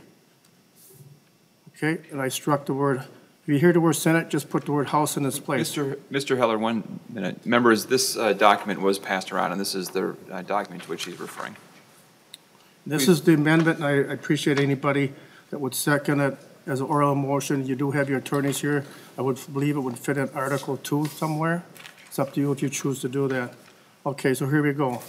Okay, and I struck the word, if you hear the word Senate, just put the word House in its place. Mr. Heller, 1 minute. Members, this document was passed around, and this is the document to which he's referring. This is the amendment, and I appreciate anybody that would second it as an oral motion. You do have your attorneys here. I would believe it would fit in Article 2 somewhere. It's up to you if you choose to do that. Okay, so here we go.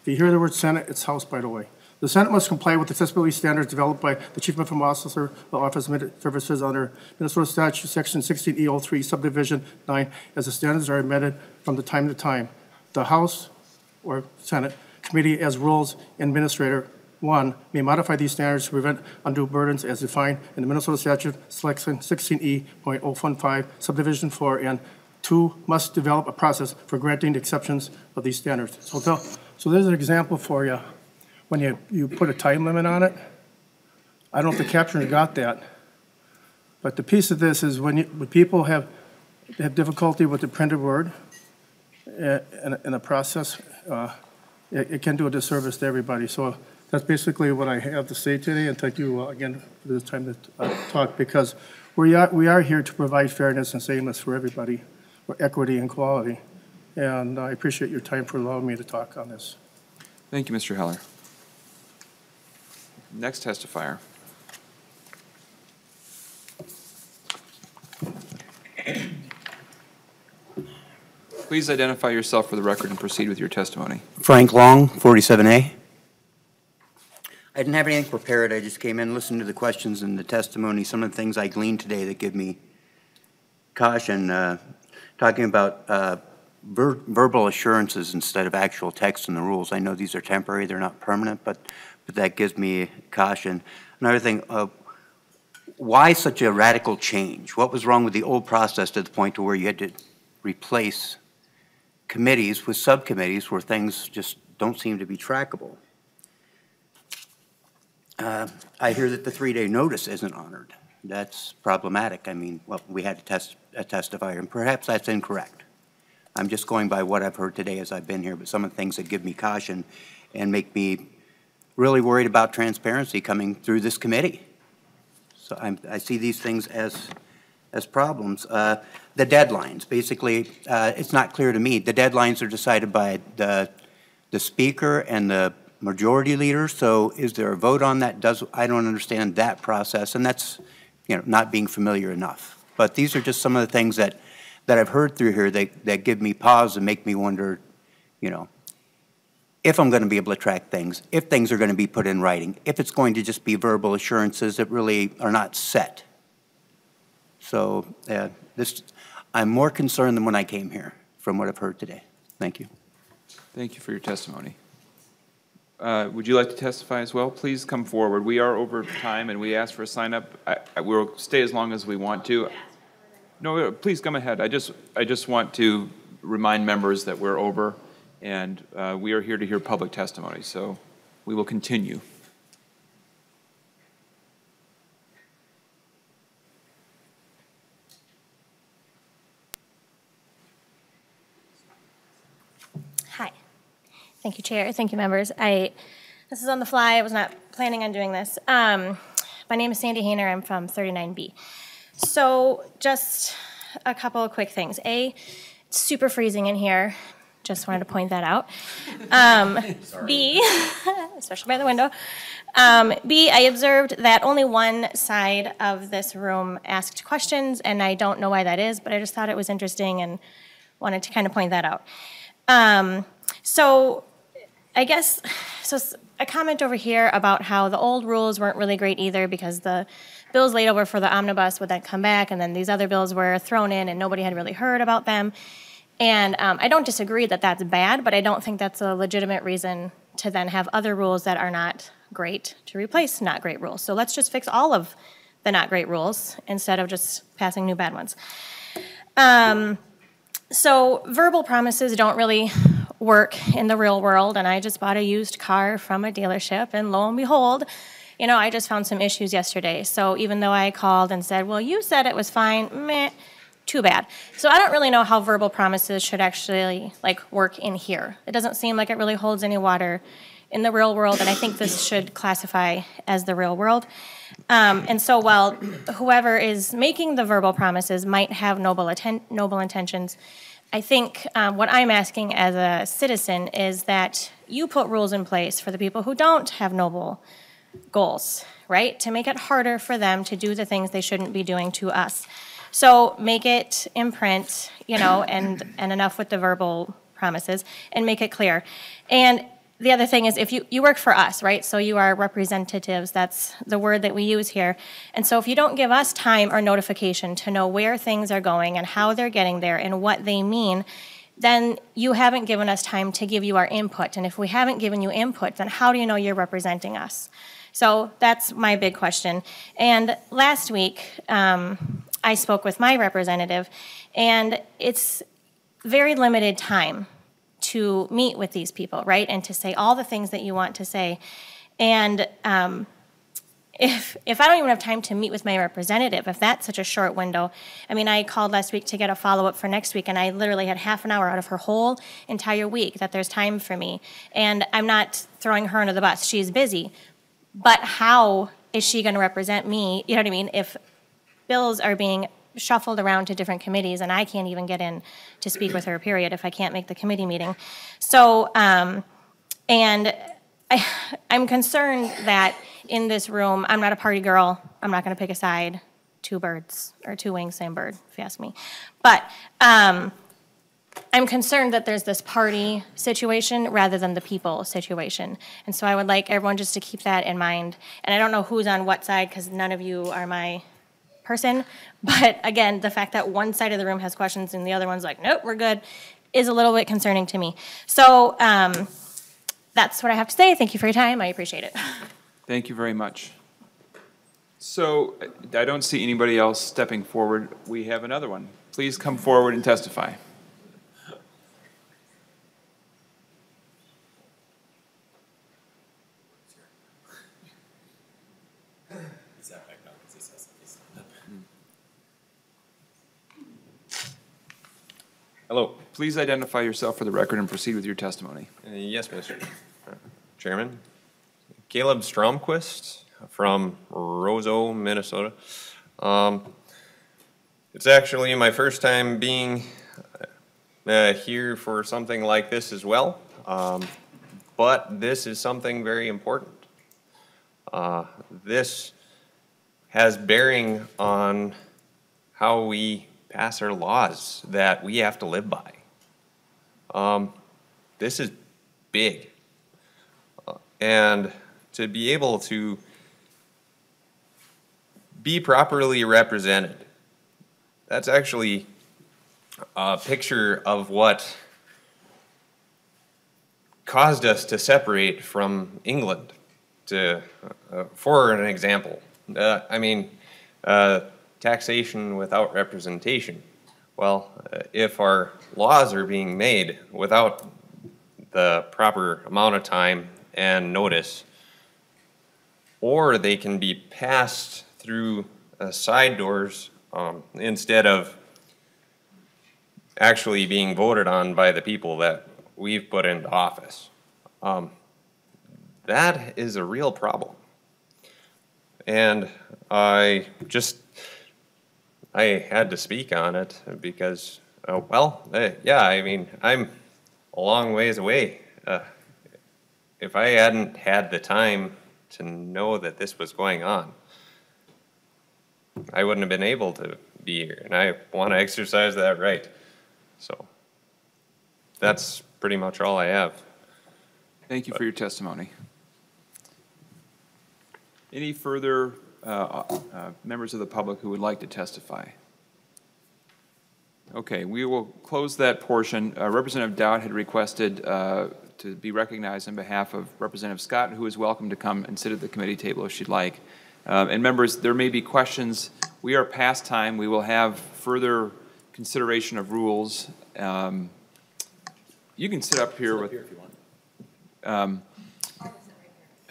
If you hear the word Senate, it's House, by the way. The Senate must comply with accessibility standards developed by the Chief Information Officer of the Office of Services under Minnesota Statute Section 16E03, Subdivision 9, as the standards are amended from the time to time. The House or Senate Committee, as rules administrator, 1, may modify these standards to prevent undue burdens as defined in the Minnesota Statute Section 16E.015, Subdivision 4, and 2, must develop a process for granting the exceptions of these standards. So there's an example for you. When you put a time limit on it, I don't know if the captioner got that, but the piece of this is when people have difficulty with the printed word in a process, it can do a disservice to everybody. So that's basically what I have to say today, and thank you again for this time to talk, because we are here to provide fairness and sameness for everybody, for equity and quality, and I appreciate your time for allowing me to talk on this. Thank you, Mr. Heller. Next testifier. Please identify yourself for the record and proceed with your testimony. Frank Long, 47A. I didn't have anything prepared. I just came in, listened to the questions and the testimony, some of the things I gleaned today that give me caution, talking about verbal assurances instead of actual text in the rules. I know these are temporary, they're not permanent, but that gives me caution. Another thing, why such a radical change? What was wrong with the old process to the point to where you had to replace committees with subcommittees where things just don't seem to be trackable? I hear that the 3-day notice isn't honored. That's problematic. I mean, well, we had a testifier, and perhaps that's incorrect. I'm just going by what I've heard today as I've been here, but some of the things that give me caution and make me really worried about transparency coming through this committee. So I see these things as problems. The deadlines, basically, it's not clear to me. The deadlines are decided by the speaker and the majority leader, so is there a vote on that? I don't understand that process, and that's not being familiar enough. But these are just some of the things that that I've heard through here that give me pause and make me wonder, you know, if I'm going to be able to track things, if things are going to be put in writing, if it's going to just be verbal assurances that really are not set. So I'm more concerned than when I came here from what I've heard today. Thank you. Thank you for your testimony. Would you like to testify as well? Please come forward. We are over time, and we ask for a sign-up. We'll stay as long as we want to. No, please come ahead. I just want to remind members that we're over, and we are here to hear public testimony, so we will continue. Hi. Thank you, Chair. Thank you, members. This is on the fly. I was not planning on doing this. My name is Sandy Hayner. I'm from 39B. So just a couple of quick things. A, it's super freezing in here. Just wanted to point that out. B, especially by the window. B, I observed that only one side of this room asked questions, and I don't know why that is, but I just thought it was interesting and wanted to kind of point that out. So I guess, so a comment over here about how the old rules weren't really great either because the bills laid over for the omnibus would then come back, and then these other bills were thrown in and nobody had really heard about them. And I don't disagree that that's bad, but I don't think that's a legitimate reason to then have other rules that are not great to replace not great rules. So let's just fix all of the not great rules instead of just passing new bad ones. So verbal promises don't really work in the real world, and I just bought a used car from a dealership, and lo and behold, you know, I just found some issues yesterday. So even though I called and said, well, you said it was fine, meh, too bad. So I don't really know how verbal promises should actually work in here. It doesn't seem like it really holds any water in the real world, and I think this should classify as the real world. And so while whoever is making the verbal promises might have noble intentions, I think what I'm asking as a citizen is that you put rules in place for the people who don't have noble goals, right? To make it harder for them to do the things they shouldn't be doing to us. So make it in print, you know, and enough with the verbal promises, and make it clear. And the other thing is, if you work for us, right? So you are representatives, that's the word that we use here. And so if you don't give us time or notification to know where things are going and how they're getting there and what they mean, then you haven't given us time to give you our input. And if we haven't given you input, then how do you know you're representing us? So that's my big question. And last week, I spoke with my representative, and it's very limited time to meet with these people, right? And to say all the things that you want to say. And if I don't even have time to meet with my representative, if that's such a short window, I mean, I called last week to get a follow-up for next week, and I literally had half an hour out of her whole entire week that there's time for me. And I'm not throwing her under the bus. She's busy. But how is she going to represent me, you know what I mean, if bills are being shuffled around to different committees and I can't even get in to speak with her, period, if I can't make the committee meeting. So, and I'm concerned that in this room, I'm not a party girl, I'm not going to pick a side, two birds, or two wings, same bird, if you ask me. But I'm concerned that there's this party situation rather than the people situation. And so I would like everyone just to keep that in mind. And I don't know who's on what side because none of you are my person. But again, the fact that one side of the room has questions and the other one's like, nope, we're good, is a little bit concerning to me. So that's what I have to say. Thank you for your time. I appreciate it. Thank you very much. So I don't see anybody else stepping forward. We have another one. Please come forward and testify. Hello. Please identify yourself for the record and proceed with your testimony. Yes, Mr. Chairman. Caleb Stromquist from Roseau, Minnesota. It's actually my first time being here for something like this as well, but this is something very important. This has bearing on how we pass our laws that we have to live by. This is big. And to be able to be properly represented, that's actually a picture of what caused us to separate from England. For an example, taxation without representation. Well, if our laws are being made without the proper amount of time and notice, or they can be passed through side doors instead of actually being voted on by the people that we've put into office. That is a real problem. And I had to speak on it because, I'm a long ways away. If I hadn't had the time to know that this was going on, I wouldn't have been able to be here, and I want to exercise that right. So that's pretty much all I have. Thank you for your testimony. Any further members of the public who would like to testify? Okay, we will close that portion. Representative Dowd had requested to be recognized on behalf of Representative Scott, who is welcome to come and sit at the committee table if she'd like. And members, there may be questions. We are past time. We will have further consideration of rules. You can sit up here if you want.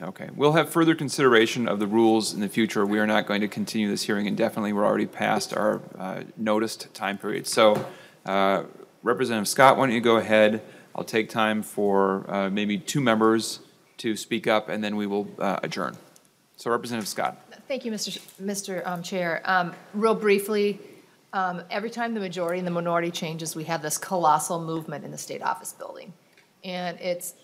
Okay, we'll have further consideration of the rules in the future. We are not going to continue this hearing indefinitely. We're already past our noticed time period. So, Representative Scott, why don't you go ahead? I'll take time for maybe 2 members to speak up, and then we will adjourn. So, Representative Scott. Thank you, Mr. Chair. Real briefly, every time the majority and the minority changes, we have this colossal movement in the state office building, and it's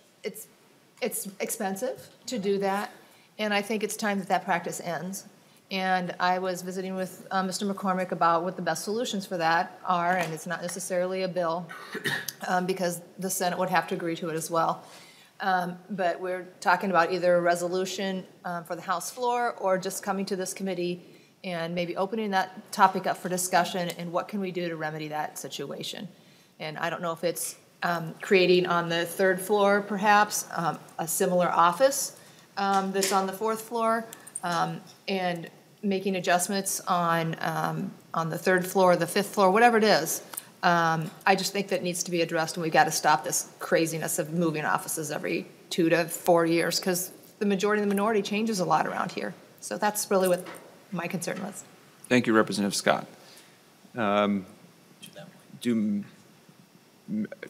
expensive to do that, and I think it's time that that practice ends. And I was visiting with Mr. McCormick about what the best solutions for that are, and it's not necessarily a bill, because the Senate would have to agree to it as well. But we're talking about either a resolution for the House floor or just coming to this committee and maybe opening that topic up for discussion and what can we do to remedy that situation. And I don't know if it's creating on the 3rd floor, perhaps, a similar office that's on the 4th floor, and making adjustments on the 3rd floor, the 5th floor, whatever it is. I just think that needs to be addressed, and we've got to stop this craziness of moving offices every 2 to 4 years, because the majority and the minority changes a lot around here. So that's really what my concern was. Thank you, Representative Scott.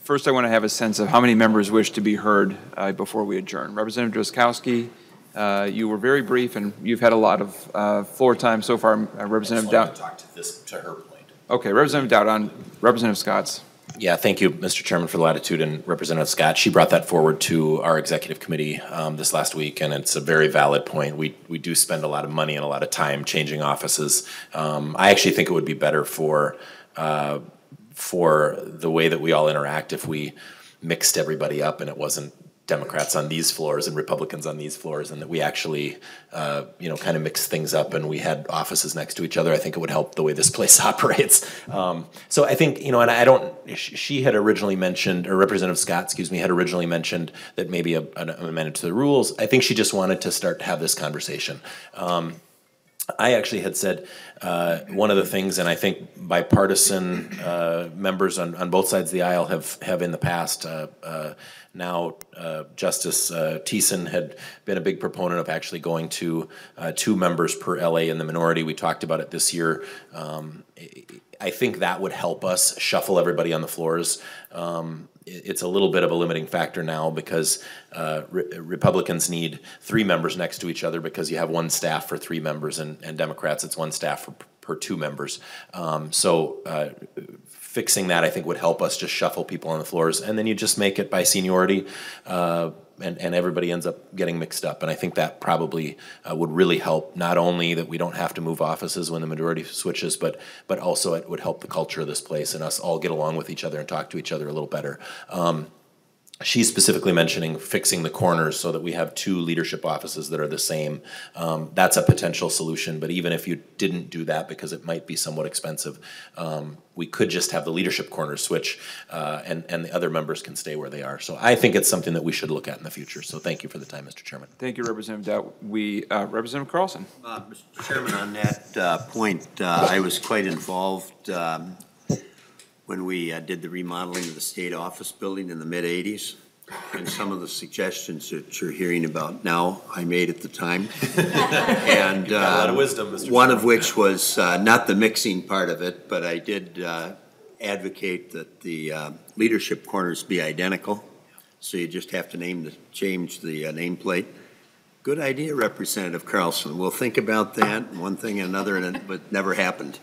First, I want to have a sense of how many members wish to be heard before we adjourn. Representative Drazkowski, you were very brief, and you've had a lot of floor time so far. Representative Dowd. To talk to her point. Okay, Representative Dowd on Representative Scott's. Yeah, thank you, Mr. Chairman, for the latitude, and Representative Scott. She brought that forward to our executive committee this last week, and it's a very valid point. We do spend a lot of money and a lot of time changing offices. I actually think it would be better for the way that we all interact if we mixed everybody up and it wasn't Democrats on these floors and Republicans on these floors, and that we actually, kind of mix things up and we had offices next to each other. I think it would help the way this place operates. So I think, and she had originally mentioned, or Representative Scott, had originally mentioned that maybe an amendment to the rules. I think she just wanted to start to have this conversation. I actually had said one of the things, and I think bipartisan members on both sides of the aisle have in the past. Now, Justice Thiessen had been a big proponent of actually going to 2 members per LA in the minority. We talked about it this year. I think that would help us shuffle everybody on the floors. It's a little bit of a limiting factor now because Republicans need 3 members next to each other because you have 1 staff for 3 members, and Democrats, it's 1 staff per 2 members. So fixing that, I think, would help us just shuffle people on the floors. And then you just make it by seniority. and everybody ends up getting mixed up. And I think that probably would really help, not only that we don't have to move offices when the majority switches, but also it would help the culture of this place and us all get along with each other and talk to each other a little better. She's specifically mentioning fixing the corners so that we have 2 leadership offices that are the same. That's a potential solution, but even if you didn't do that, because it might be somewhat expensive, we could just have the leadership corners switch, and the other members can stay where they are. So I think it's something that we should look at in the future. So thank you for the time, Mr. Chairman. Thank you, Representative Dowd. Representative Carlson. Mr. Chairman, on that point, I was quite involved when we did the remodeling of the state office building in the mid-'80s. And some of the suggestions that you're hearing about now, I made at the time. And You've got a lot of wisdom, Mr. one Chairman. of which was not the mixing part of it, but I did advocate that the leadership corners be identical. So you just have to change the nameplate. Good idea, Representative Carlson. We'll think about that, one thing and another, but it never happened.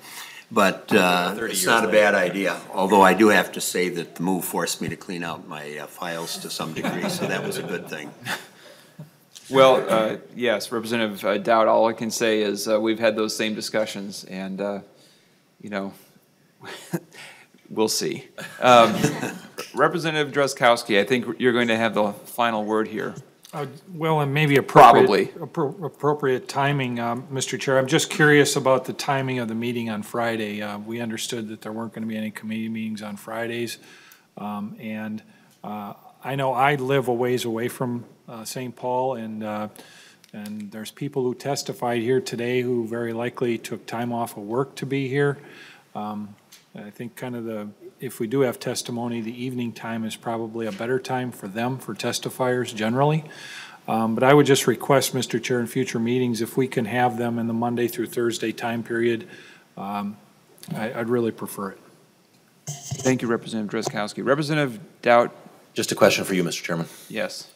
But it's not a bad idea, although I do have to say that the move forced me to clean out my files to some degree, so that was a good thing. Well, yes, Representative Dowd, all I can say is we've had those same discussions, and, you know, we'll see. Representative Drazkowski, I think you're going to have the final word here. Well, and maybe Probably. appropriate timing, Mr. Chair. I'm just curious about the timing of the meeting on Friday. We understood that there weren't going to be any committee meetings on Fridays. And I know I live a ways away from St. Paul, and there's people who testified here today who very likely took time off of work to be here. I think kind of if we do have testimony, the evening time is probably a better time for them, for testifiers generally. But I would just request, Mr. Chair, in future meetings, if we can have them in the Monday through Thursday time period, I'd really prefer it. Thank you, Representative Drazkowski. Representative Dowd. Just a question for you, Mr. Chairman. Yes.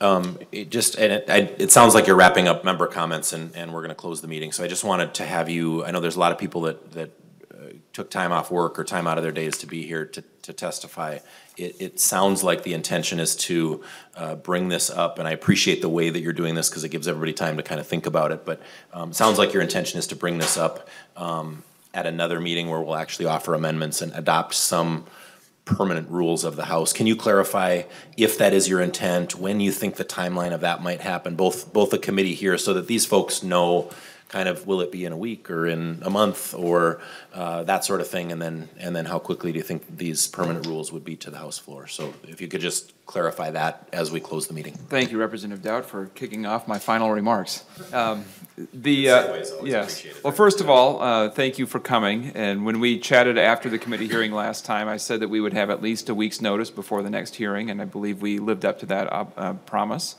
It sounds like you're wrapping up member comments, and we're going to close the meeting. So I just wanted to have you, I know there's a lot of people that took time off work or time out of their days to be here to testify. It sounds like the intention is to bring this up, and I appreciate the way that you're doing this because it gives everybody time to kind of think about it, but it sounds like your intention is to bring this up at another meeting where we'll actually offer amendments and adopt some permanent rules of the House. Can you clarify if that is your intent, when you think the timeline of that might happen, both the committee here, so that these folks know kind of, will it be in a week or in a month or that sort of thing, and then how quickly do you think these permanent rules would be to the House floor? So if you could just clarify that as we close the meeting. Thank you, Representative Dowd, for kicking off my final remarks. Yes. Well, first of all, thank you for coming. And when we chatted after the committee hearing last time, I said that we would have at least a week's notice before the next hearing, and I believe we lived up to that promise.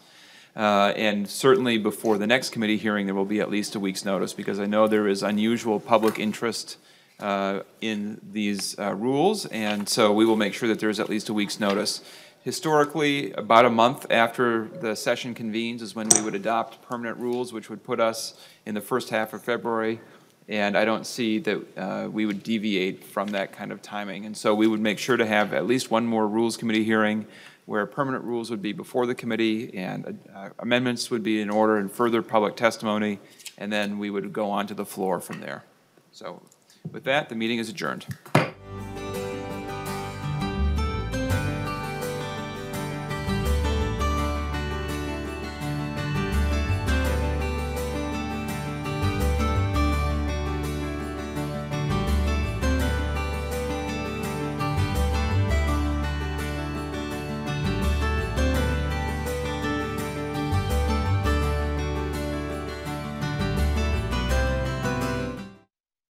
And certainly before the next committee hearing, there will be at least a week's notice, because I know there is unusual public interest in these rules, and so we will make sure that there's at least a week's notice. Historically, about a month after the session convenes is when we would adopt permanent rules, which would put us in the first half of February, and I don't see that we would deviate from that kind of timing. And so we would make sure to have at least one more Rules Committee hearing where permanent rules would be before the committee and amendments would be in order and further public testimony, and then we would go on to the floor from there. So with that, the meeting is adjourned.